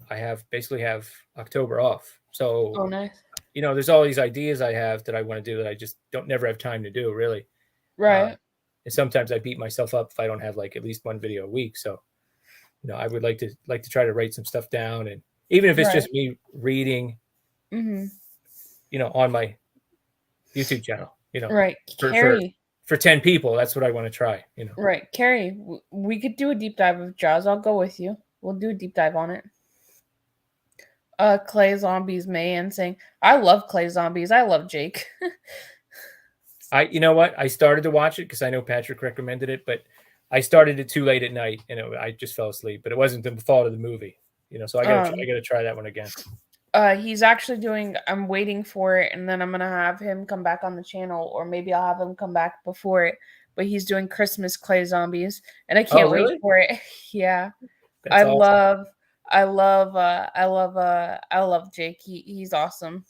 I basically have October off. So Oh, nice. there's all these ideas I have that I want to do that I just don't never have time to do really. Uh, Right. and sometimes I beat myself up if I don't have like at least one video a week. So I would like to try to write some stuff down, and even if it's Right. just me reading, Mm-hmm. on my YouTube channel, Right. for for Carrie. for 10 people, that's what I want to try. Right, Carrie, we could do a deep dive of Jaws. I'll go with you. We'll do a deep dive on it. Clay Zombies Mayan saying, I love Clay Zombies. I love Jake. You know what? I started to watch it because I know Patrick recommended it, but I started it too late at night and I just fell asleep. But it wasn't the fault of the movie, so I um, gotta try that one again. he's actually doing. I'm waiting for it, and then I'm gonna have him come back on the channel, or maybe I'll have him come back before it. But he's doing Christmas Clay Zombies, and I Oh, can't wait really? for it. Yeah, That's I awesome. love, I love, I love Jake. He's awesome.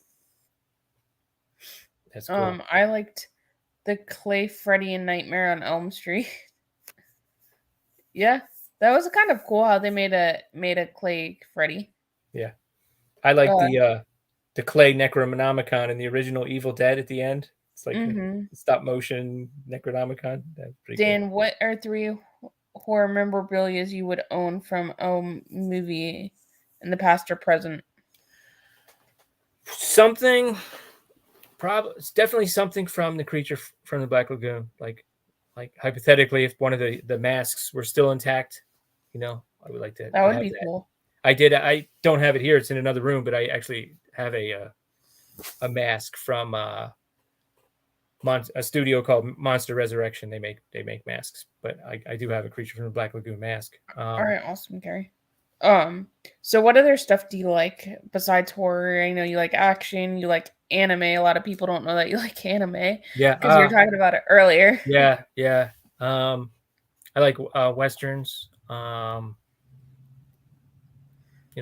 That's cool. I liked the Clay Freddy and Nightmare on Elm Street. Yeah, that was kind of cool how they made a Clay Freddy. Yeah, I like Uh, the Clay Necronomicon in the original Evil Dead at the end. It's like a Mm-hmm. stop motion Necronomicon. That's pretty cool. Dan, what are three horror memorabilias you would own from a movie in the past or present? Something, probably, it's definitely something from the creature from the Black Lagoon. Like hypothetically, if one of the masks were still intact, I would like to That would have be that. cool. I don't have it here. It's in another room, but I actually have a mask from a studio called Monster Resurrection. They make masks, but I do have a creature from the Black Lagoon mask. All right, awesome, Gary. So what other stuff do you like besides horror? I know you like action, you like anime. A lot of people don't know that you like anime Yeah, because you were talking about it earlier. yeah. I like westerns.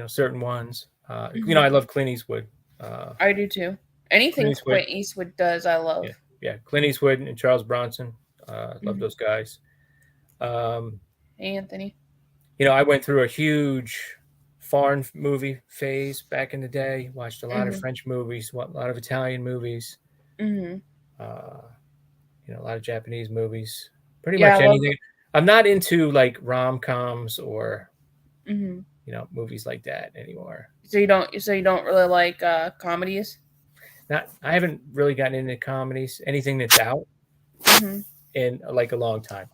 Certain ones. I love Clint Eastwood. I do too. Clint Anything Eastwood. Clint Eastwood does, I love. Yeah. Clint Eastwood and Charles Bronson. Love Mhm. those guys. Hey, Anthony. I went through a huge foreign movie phase back in the day. Watched a lot of Mhm. French movies, a lot of Italian movies, Mhm. uh, a lot of Japanese movies. Pretty Yeah, much I love. anything. I'm not into like rom-coms or Mhm. movies like that anymore. So you don't really like comedies? I haven't really gotten into comedies, anything that's out Mhm. in like a long time.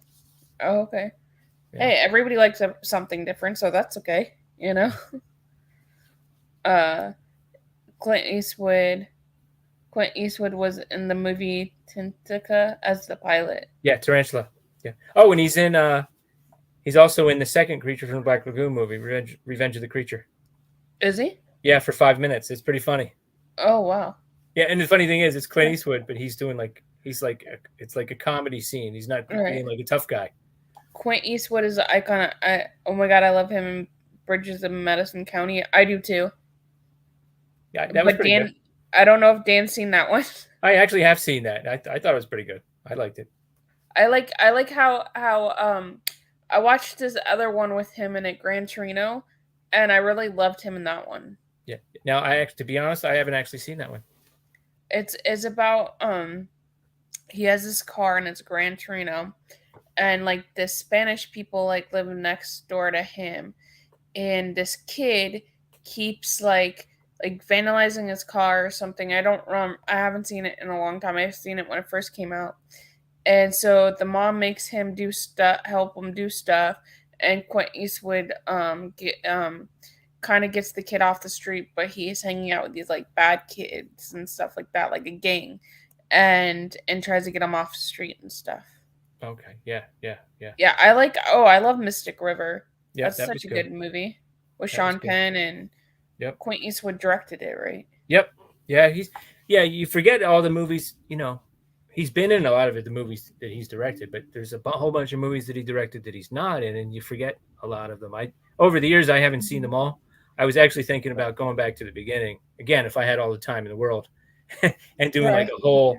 Oh, okay. Yeah. Hey, everybody likes something different, so that's okay. Uh, Clint Eastwood. Clint Eastwood was in the movie Tintica as the pilot. Yeah, Tarantula. Yeah. Oh, and he's also in the second Creature from the Black Lagoon movie, Revenge of the Creature. Is he? Yeah, for 5 minutes. It's pretty funny. Oh wow. Yeah, and the funny thing is, it's Clint Eastwood, but he's it's like a comedy scene. He's not All right. being like a tough guy. Clint Eastwood is an icon. Oh my god, I love him in Bridges of Madison County. I do too. Yeah, that was But pretty good. Dan, I don't know if Dan's seen that one. I actually have seen that. I thought it was pretty good. I liked it. I like how I watched this other one with him in it, Gran Torino, and I really loved him in that one. Yeah. Now, to be honest, I haven't actually seen that one. It's about he has this car and it's Gran Torino, and like the Spanish people like live next door to him, and this kid keeps like vandalizing his car or something. I haven't seen it in a long time. I've seen it when it first came out. And so the mom makes him do stuff, help him do stuff, and Clint Eastwood kind of gets the kid off the street, but he's hanging out with these like bad kids and stuff like that, like a gang, and tries to get him off the street and stuff. Okay. Yeah. Yeah, I love Mystic River. Yeah, That's that such was a good. good movie. With That was Sean good. Penn and Yep. Clint Eastwood directed it, right? Yep. Yeah, you forget all the movies, he's been in a lot of the movies that he's directed, but there's a whole bunch of movies that he directed that he's not in, and you forget a lot of them. Over the years, I haven't seen them all. I was actually thinking about going back to the beginning again if I had all the time in the world and doing like a whole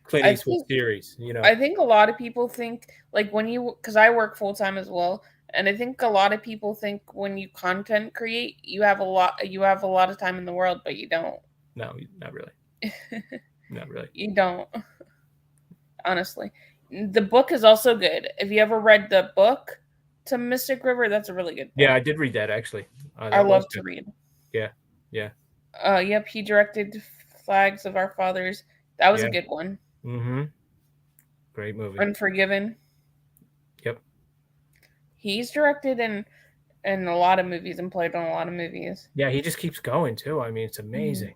Clint Eastwood series. I think a lot of people think like because I work full time as well, and I think a lot of people think when you content create, you have a lot of time in the world, but you don't. No, not really. Not really. You don't. Honestly, the book is also good. If you ever read the book to Mystic River, that's a really good book. Yeah, I did read that actually. I love to read. Yeah. Yep, he directed Flags of Our Fathers. That was a good one. Mm-hmm. Great movie. Unforgiven. Yep. He's directed in a lot of movies and played on a lot of movies. Yeah, he just keeps going too. I mean, it's amazing.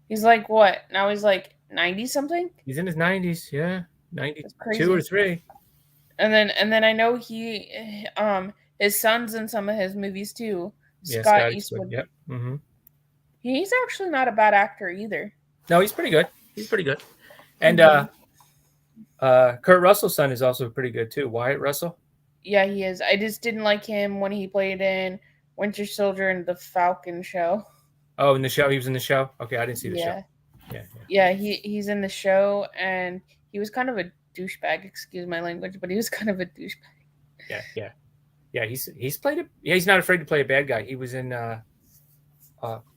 He's like what? Now he's like 90 something? He's in his 90s, yeah. 92 or 3. And then I know he his son's in some of his movies too. Yeah, Scott Eastwood. Yep. Mm-hmm. He's actually not a bad actor either. No, he's pretty good. And Kurt Russell's son is also pretty good too. Wyatt Russell. Yeah, he is. I just didn't like him when he played in Winter Soldier and the Falcon show. Oh, in the show? He was in the show? Okay, I didn't see the show. Yeah, he's in the show, and he was kind of a douchebag, excuse my language, but he was kind of a douchebag. Yeah, he's played he's not afraid to play a bad guy. He was in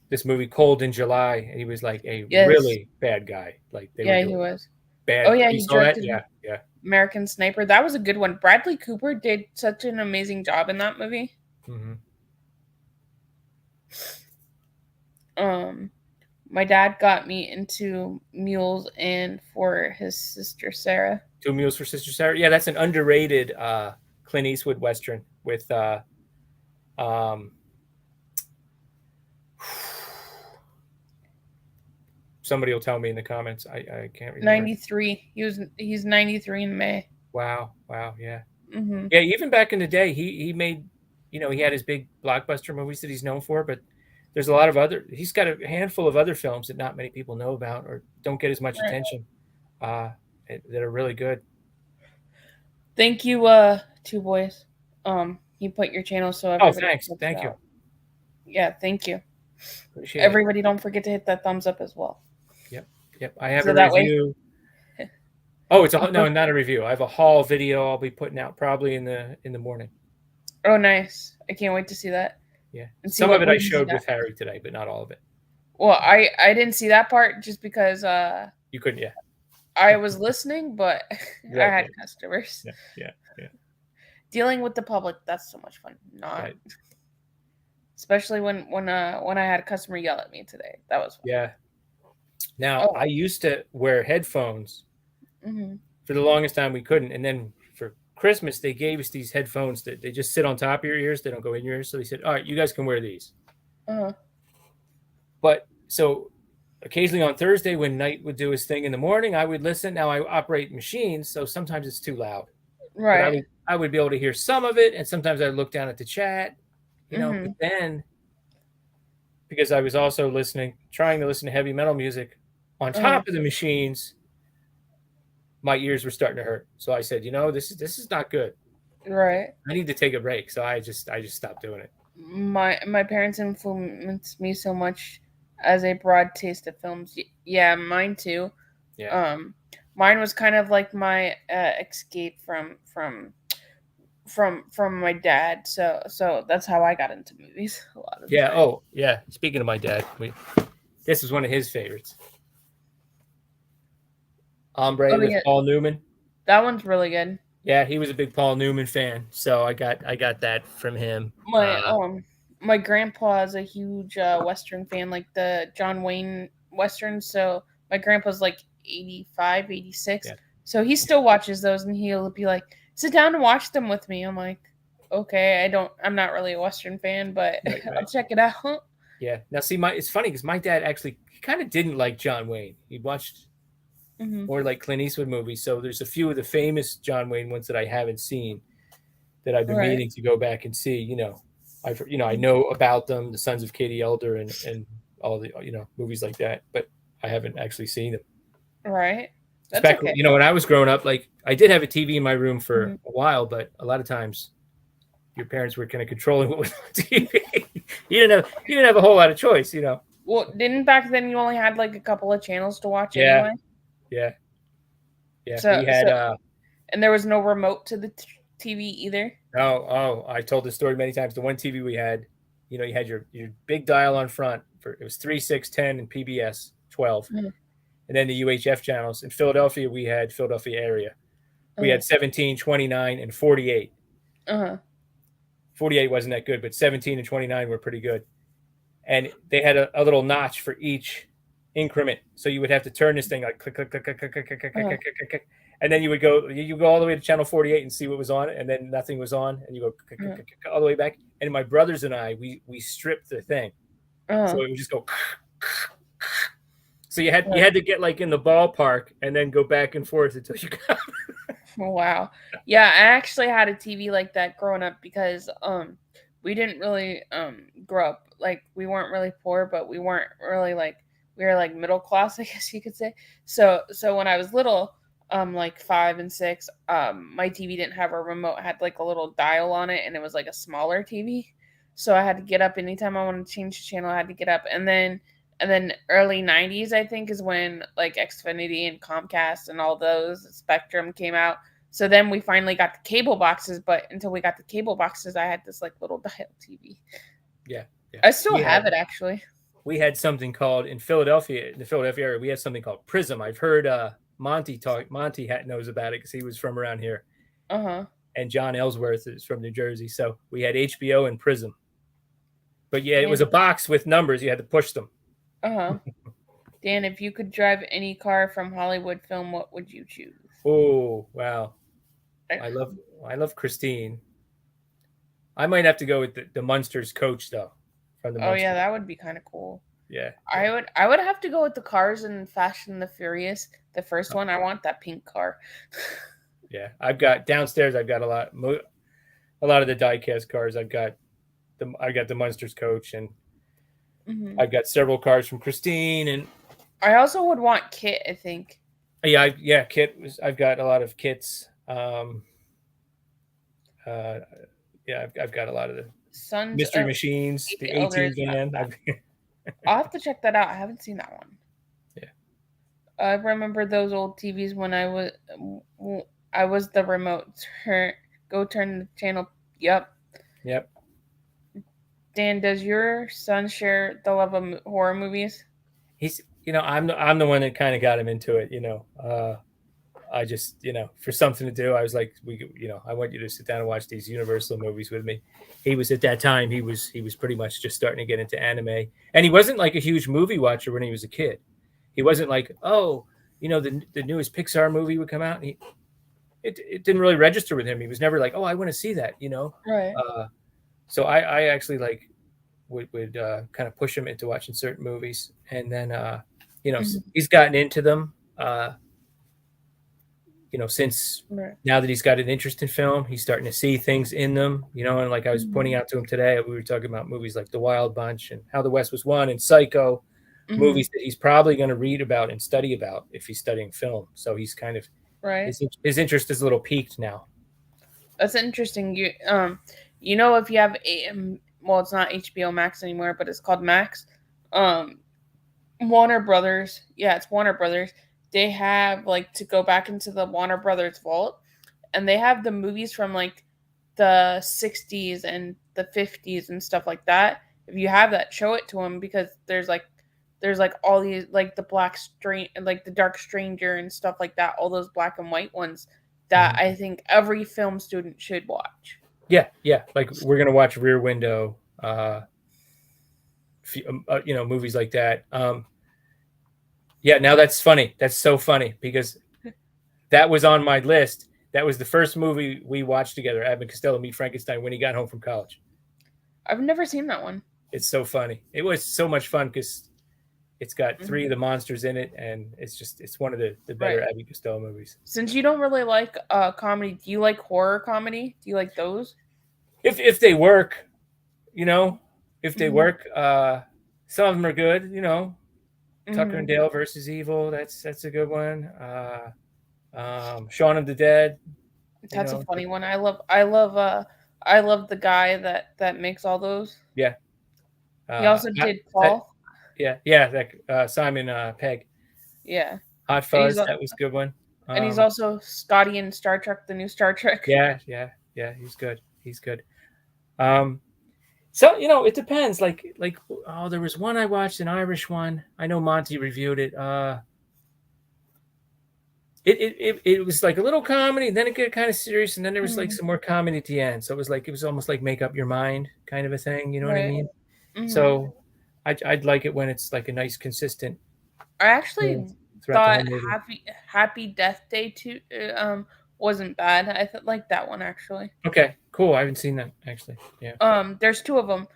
this movie Cold in July, and he was like a really bad guy. Like he was. bad. Oh yeah, You he saw that? directed Yeah, yeah. American Sniper. That was a good one. Bradley Cooper did such an amazing job in that movie. Hmm. Um, my dad got me into Mules and for his sister Sarah. Two Mules for Sister Sarah. Yeah, that's an underrated Clint Eastwood Western with um, somebody will tell me in the comments. I can't remember. 93. He's 93 in May. Wow, wow, yeah. Hmm. Yeah, even back in the day, he made, he had his big blockbuster movies that he's known for, but there's a lot of other. He's got a handful of other films that not many people know about or don't get as much Right. attention. That are really good. Thank you, two boys. You put your channel so Oh, everybody thanks, checks it thank you, out. Yeah, thank you. appreciate it. Everybody, don't forget to hit that thumbs up as well. Yep, yep. I have So a that way, review. Oh, no, not a review. I have a haul video I'll be putting out probably in the morning. oh, nice. I can't wait to see that. Yeah, And see some of what it I movies you showed got. with Harry today, but not all of it. Well, I didn't see that part just because You couldn't, yeah. I was listening, but I Right, had right. customers. Yeah. Dealing with the public, that's so much fun. Not Right. especially when I had a customer yell at me today. That was fun. Yeah. Now, Oh. I used to wear headphones. Hmm. For the longest time, we couldn't. And then for Christmas, they gave us these headphones that they just sit on top of your ears. They don't go in your ears. So they said, all right, you guys can wear these. Uh-huh. But so occasionally on Thursday, when Knight would do his thing in the morning, I would listen. Now I operate machines, so sometimes it's too loud. Right. But I would be able to hear some of it. And sometimes I'd look down at the chat, Hmm. But then, because I was also trying to listen to heavy metal music on top of the machines, my ears were starting to hurt. So I said, this is not good. Right. I need to take a break. So I just stopped doing it. My parents influenced me so much as a broad taste of films. Yeah, mine too. Yeah. Mine was kind of like my escape from my dad. So that's how I got into movies a lot of the time. Oh, yeah. Speaking of my dad, this is one of his favorites. Hombre with Paul Newman. That one's really good. Yeah, he was a big Paul Newman fan, so I got that from him. My grandpa is a huge Western fan, like the John Wayne Westerns. So my grandpa's like 85, 86. Yeah. So he still watches those, and he'll be like, sit down and watch them with me. I'm like, okay, I'm not really a Western fan, but Right. I'll check it out. Yeah. Now, see, it's funny because my dad actually kind of didn't like John Wayne. He watched more like Clint Eastwood movies. So there's a few of the famous John Wayne ones that I haven't seen that I've been meaning to go back and see. I know about them, The Sons of Katie Elder, and all the movies like that, but I haven't actually seen them. Right. That's back, okay. When I was growing up, like I did have a TV in my room for a while, but a lot of times your parents were kind of controlling what was on TV. you didn't have a whole lot of choice, Well, didn't back then you only had like a couple of channels to watch anyway? Yeah. So, we had and there was no remote to the TV either. Oh, I told this story many times. The one TV we had, you had your big dial on front it was 3, 6, 10 and PBS 12. And then the UHF channels. In Philadelphia, we had Philadelphia area. We had 17, 29 and 48. 48 wasn't that good, but 17 and 29 were pretty good. And they had a little notch for each increment. So you would have to turn this thing like click, click, click, click, click, click, click, click, click, click, click. And then you go all the way to channel 48 and see what was on it, and then nothing was on, and you go click, click, click, click, all the way back. And my brothers and I, we stripped the thing. So it would just go. So you had to get like in the ballpark and then go back and forth until you got. Wow. Yeah, I actually had a TV like that growing up because we didn't really grow up, like we weren't really poor, but we weren't really we were like middle class, I guess you could say. So when I was little, like 5 and 6, my TV didn't have a remote. It had like a little dial on it, and it was like a smaller TV. So I had to get up anytime I wanted to change the channel. I had to get up, and then early 90s, I think, is when like Xfinity and Comcast and all those Spectrum came out. So then we finally got the cable boxes, but until we got the cable boxes, I had this like little dial TV. Yeah. I still have it, actually. We had something called in the Philadelphia area, we had something called Prism. I've heard Monty knows about it because he was from around here, Uh-huh. and John Ellsworth is from New Jersey. So we had HBO and Prism. But yeah, it was Dan, a box with numbers. You had to push them. uh-huh. Dan, if you could drive any car from Hollywood film, what would you choose? Oh wow, I love Christine. I might have to go with the Munsters coach though, from the Oh yeah, Munsters. that would be kind of cool. Yeah, I would have to go with the cars in Fast and the Furious. The first one, I want that pink car. yeah. I've got downstairs. I've got a lot of the diecast cars. I got the Munsters coach, and Mhm. I've got several cars from Christine, and I also would want Kit, I think. yeah, Kit was. I've got a lot of kits. Yeah, I've got a lot of the Sons Mystery of Machines, Eight the Elders. 18 van. I'll have to check that out. I haven't seen that one. Yeah. I remember those old TVs when I was the remote. Turn the channel. Yep. Yep. Dan, does your son share the love of horror movies? He's, I'm the one that kind of got him into it. I just, for something to do, I was like, I want you to sit down and watch these Universal movies with me. He was at that time, he was pretty much just starting to get into anime, and he wasn't like a huge movie watcher when he was a kid. He wasn't like, oh, the newest Pixar movie would come out, and it didn't really register with him. He was never like, oh, I want to see that, Right. So I actually like would kind of push him into watching certain movies, and then he's gotten into them. Since Right. now that he's got an interest in film, he's starting to see things in them, and like I was pointing out to him today, we were talking about movies like The Wild Bunch and How the West Was Won and Psycho, movies that he's probably going to read about and study about if he's studying film. So he's kind of, right. His interest is a little peaked now. That's interesting. If you have it's not HBO Max anymore, but it's called Max. Warner Brothers. Yeah, it's Warner Brothers. They have to go back into the Warner Brothers vault, and they have the movies from the 60s and the 50s and stuff like that. If you have that, show it to them, because there's all these the the Dark Stranger and stuff like that, all those black and white ones that I think every film student should watch. Yeah. Like we're gonna watch Rear Window, movies like that. Yeah, now that's funny. That's so funny because that was on my list. That was the first movie we watched together, Abbott and Costello Meet Frankenstein, when he got home from college. I've never seen that one. It's so funny. It was so much fun because it's got three of the monsters in it, and it's one of the better Abbott and Costello movies. Since you don't really like comedy, do you like horror comedy? Do you like those? If they work, if they work, some of them are good, Tucker and Dale versus Evil. That's a good one. Shaun of the Dead. That's a funny one. I love the guy that makes all those. Yeah. He also did Paul. That Simon Pegg. Yeah. Hot Fuzz. That was a good one. And he's also Scotty in Star Trek, the new Star Trek. Yeah. He's good. So it depends. There was one I watched, an Irish one. I know Monty reviewed it. It was like a little comedy, and then it got kind of serious, and then there was some more comedy at the end. So it was almost like Make Up Your Mind kind of a thing. You know what I mean? Mm-hmm. So I'd like it when it's like a nice, consistent. I actually thought Happy Death Day 2 wasn't bad. I like that one actually. Okay, cool. I haven't seen that actually. Yeah. There's two of them.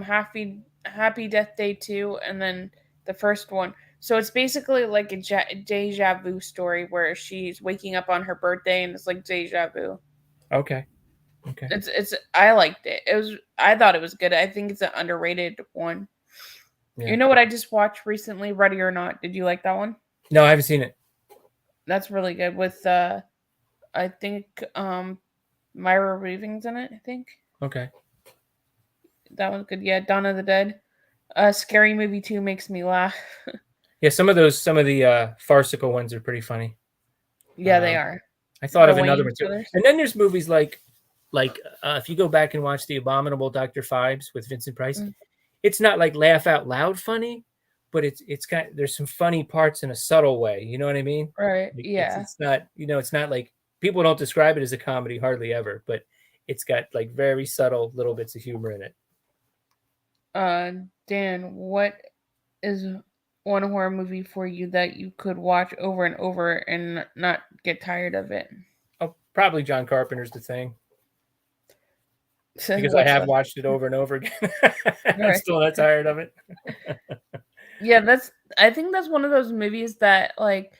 Happy Death Day 2, and then the first one. So it's basically like a deja vu story where she's waking up on her birthday, and it's like deja vu. Okay. I liked it. I thought it was good. I think it's an underrated one. Yeah. You know what I just watched recently? Ready or Not. Did you like that one? No, I haven't seen it. That's really good with I think Myra Reeving's in it, I think. Okay. That was good. Yeah, Dawn of the Dead. Scary Movie 2 makes me laugh. Yeah, some of the farcical ones are pretty funny. Yeah, they are. I thought of another one too. And then there's movies like if you go back and watch The Abominable Dr. Phibes with Vincent Price, it's not like laugh out loud funny, but it's kind of, there's some funny parts in a subtle way. You know what I mean? Right. Like, Yeah. it's not, it's not like people don't describe it as a comedy hardly ever, but it's got like very subtle little bits of humor in it. Dan, what is one horror movie for you that you could watch over and over and not get tired of it? Oh, probably John Carpenter's The Thing, So because I what's have the watched it over and over again. I'm right? still not tired of it. Yeah, I think that's one of those movies that like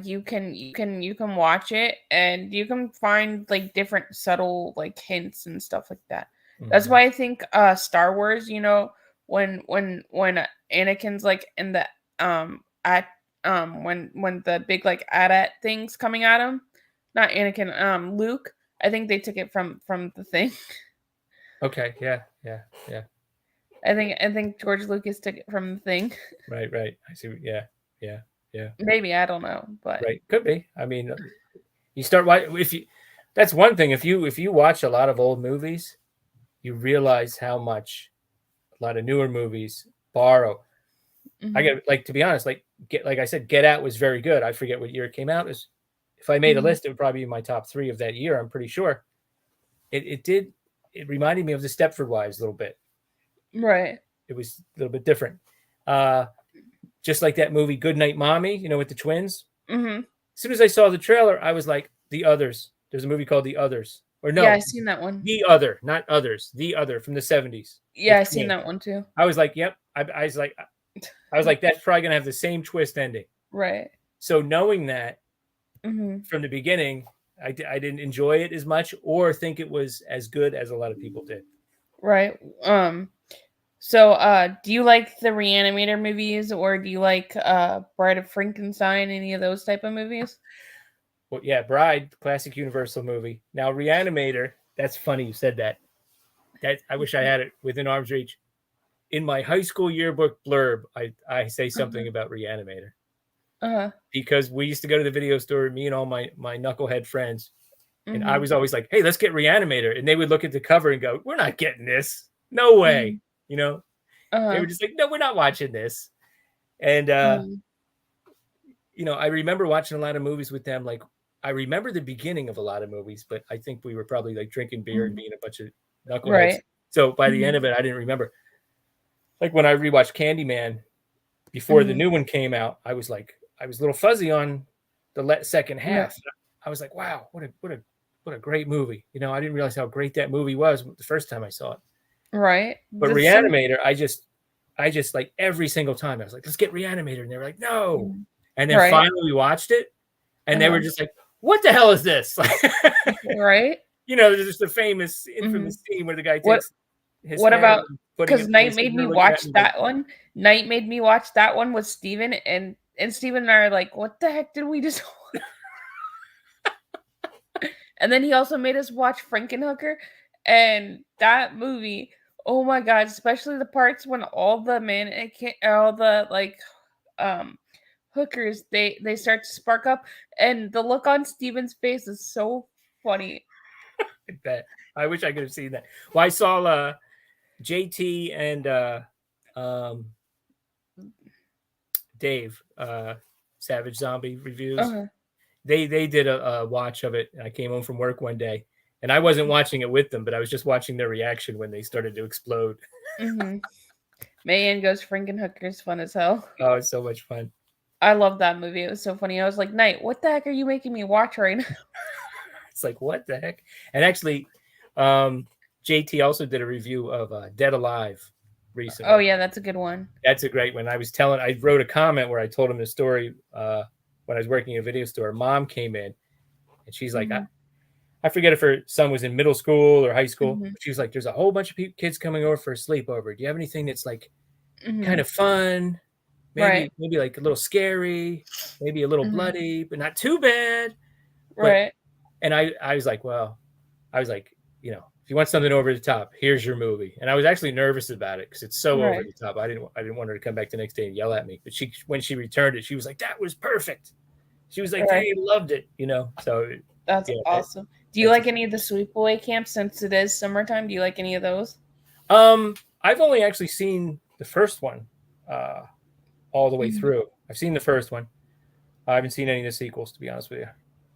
you can watch it and you can find like different subtle like hints and stuff like that. That's Mhm. why I think Star Wars, when Anakin's like in the at when the big like AT-AT things coming at him, not Anakin, Luke, I think they took it from the thing. Okay. Yeah. Yeah. Yeah. I think George Lucas took it from the thing. Right. Right. I see. Yeah. Yeah. Yeah. Maybe, I don't know, but Right. Could be. I mean, you start watching, if you, that's one thing. If you watch a lot of old movies, you realize how much a lot of newer movies borrow. I mhm, get, like, to be honest, like I said, Get Out was very good. I forget what year it came out. If I made a mhm. list, it would probably be my top three of that year. I'm pretty sure. It reminded me of the Stepford Wives a little bit. Right. It was a little bit different. Uh, just like that movie Goodnight Mommy, with the twins. Mhm. As soon as I saw the trailer, I was like, The Others. There's a movie called The Others. Or Yeah, I no, seen that one. The Other, not Others. The Other from the 70s Yeah, with I seen twins. that one too. I was like, yep. I was like, that's probably gonna have the same twist ending. Right. So knowing that Mhm. from the beginning, I didn't enjoy it as much or think it was as good as a lot of people did. Right. So do you like the Reanimator movies or do you like Bride of Frankenstein, any of those type of movies? Well, yeah, Bride, classic Universal movie. Now Reanimator, that's funny you said that. That I wish I had it within arm's reach. In my high school yearbook blurb, I say Uh-huh. something about Reanimator Uh-huh. because we used to go to the video store, me and all my knucklehead friends, and I Mhm. was always like, "Hey, let's get Reanimator," and they would look at the cover and go, "We're not getting this. No way." Mhm. They Uh-huh. were just like, "No, we're not watching this." And Mhm. I remember watching a lot of movies with them. Like, I remember the beginning of a lot of movies, but I think we were probably like drinking beer and Mhm. being a bunch of knuckleheads. Right. So by the Mhm. end of it, I didn't remember. Like when I rewatched Candyman before the Mhm. new one came out, I was a little fuzzy on the second Right. half. I was like, wow, what a great movie. I didn't realize how great that movie was the first time I saw it. Right. But The sim Reanimator, I just like every single time I was like, let's get Reanimator, and they were like, no. Mhm. And then Right. finally we watched it, and they were Uh-huh. just like, what the hell is this? Right? There's just the famous, Mhm. infamous scene where the guy What takes his what hair about and putting because it where Night he's made sitting me there looking at watch him. He's like, that one. Night made me watch that one with Steven and Steven and I are like, what the heck did we just And then he also made us watch Frankenhooker, and that movie, oh my god, especially the parts when all the like um hookers they start to spark up, and the look on Steven's face is so funny. I bet. I wish I could have seen that. Well, I saw JT and um, Dave, Savage Zombie Reviews. Uh-huh. They did a watch of it. I came home from work one day, and I wasn't watching it with them, but I was just watching their reaction when they started to explode. Mm-hmm. Man goes Frankenhooker is fun as hell. Oh, it's so much fun. I love that movie. It was so funny. I was like, Night, what the heck are you making me watch right now? It's like, what the heck? And actually, um, JT also did a review of Dead Alive Oh recently. yeah, that's a good one. That's a great one. I wrote a comment where I told him the story when I was working at a video store. Mom came in and she's like, Mm-hmm. I forget if her son was in middle school or high school. Mm-hmm. But she was like, there's a whole bunch of kids coming over for a sleepover. Do you have anything that's like kind Mm-hmm. of fun? Right. Maybe like a little scary, maybe a little Mm-hmm. bloody, but not too bad. But Right. and I was like, well, I was like, if you want something over the top, here's your movie. And I was actually nervous about it because it's so over Right. the top. I didn't want her to come back the next day and yell at me. But when she returned it, she was like, that was perfect. She was like, Right. they loved it. So That's yeah, awesome. Do you that's like any of the sleepaway camps since it is summertime? Do you like any of those? I've only actually seen the first one. all the way Mhm. through. I've seen the first one. I haven't seen any of the sequels, to be honest with you.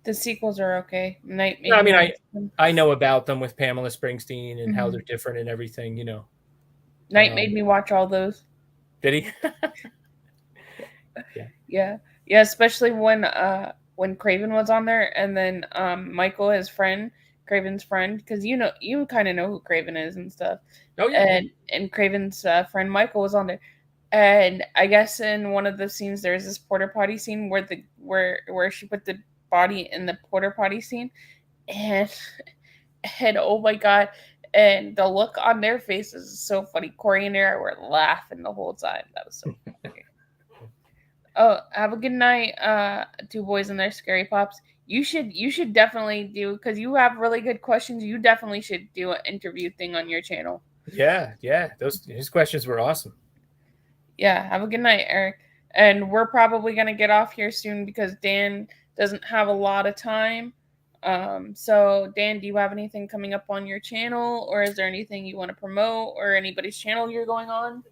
The sequels are okay. Night No, made I me mean, watch them. I know about them with Pamela Springsteen and how Mhm. they're different and everything. Night made me watch all those. Did he? Yeah. Yeah, yeah, especially when Craven was on there, and then Michael, his friend, Craven's friend, because you kind of know who Craven is and stuff, Oh yeah, yeah. and Craven's friend Michael was on there, and I guess in one of the scenes there's this porter potty scene where she put the body in the porter potty scene, and and oh my god. And the look on their faces is so funny. Corey and Eric were laughing the whole time. That was so funny. Oh, have a good night, two boys and their scary pops. You should definitely do because you have really good questions. You definitely should do an interview thing on your channel. Yeah, yeah. His questions were awesome. Yeah, have a good night, Eric. And we're probably gonna get off here soon because Dan doesn't have a lot of time. So Dan, do you have anything coming up on your channel, or is there anything you want to promote, or anybody's channel you're going on?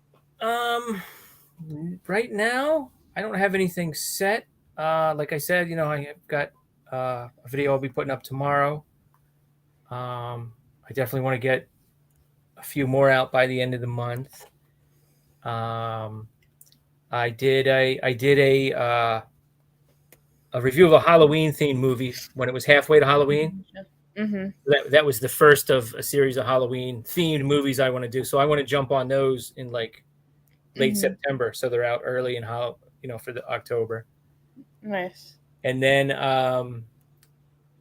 Right now, I don't have anything set. Like I said, I have got a video I'll be putting up tomorrow. I definitely want to get a few more out by the end of the month. I did a review of a Halloween themed movie when it was halfway to Halloween. Mm-hmm. That was the first of a series of Halloween themed movies I want to do. So I want to jump on those in like late September, so they're out early in for the October. Nice. And then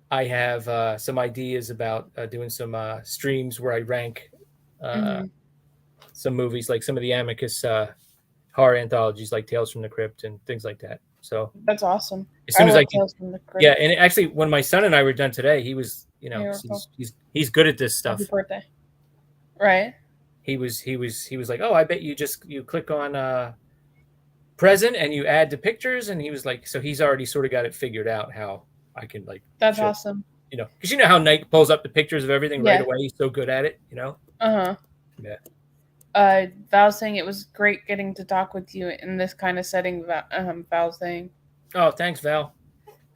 I have some ideas about doing some streams where I rank some movies, like some of the Amicus horror anthologies, like Tales from the Crypt and things like that. So That's awesome. as soon as I can, Tales from the Crypt. yeah. And actually, when my son and I were done today, he was, he's good at this stuff. Happy birthday. Right. He was like, oh, I bet you click on present and you add the pictures, and he was like, so he's already sort of got it figured out how I can like. That's awesome. Because how Nike pulls up the pictures of everything right away. He's so good at it. Yeah. Val saying it was great getting to talk with you in this kind of setting. Val saying. Oh, thanks, Val.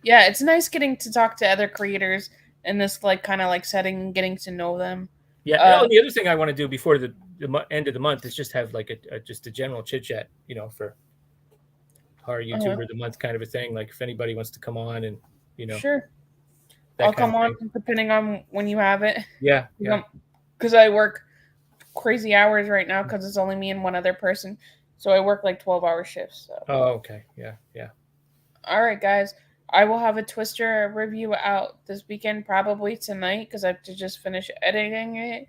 Yeah, it's nice getting to talk to other creators in this kind of setting, getting to know them. Yeah. And the other thing I want to do before the end of the month is just have like just a general chit chat, for horror YouTuber of the month kind of a thing. Like if anybody wants to come on and sure, I'll come on depending on when you have it. Yeah. Because I work crazy hours right now because it's only me and one other person, so I work like 12-hour shifts. So. Oh, okay. Yeah. All right, guys. I will have a Twister review out this weekend, probably tonight, because I have to just finish editing it.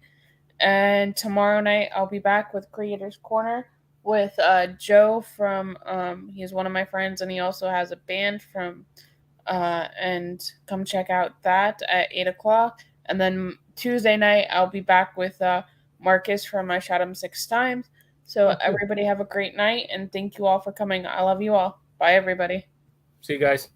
And tomorrow night, I'll be back with Creators Corner with Joe from, he's one of my friends, and he also has a band from, and come check out that at 8 o'clock. And then Tuesday night, I'll be back with Marcus from I Shot Him 6 Times. So everybody have a great night, and thank you all for coming. I love you all. Bye, everybody. See you guys.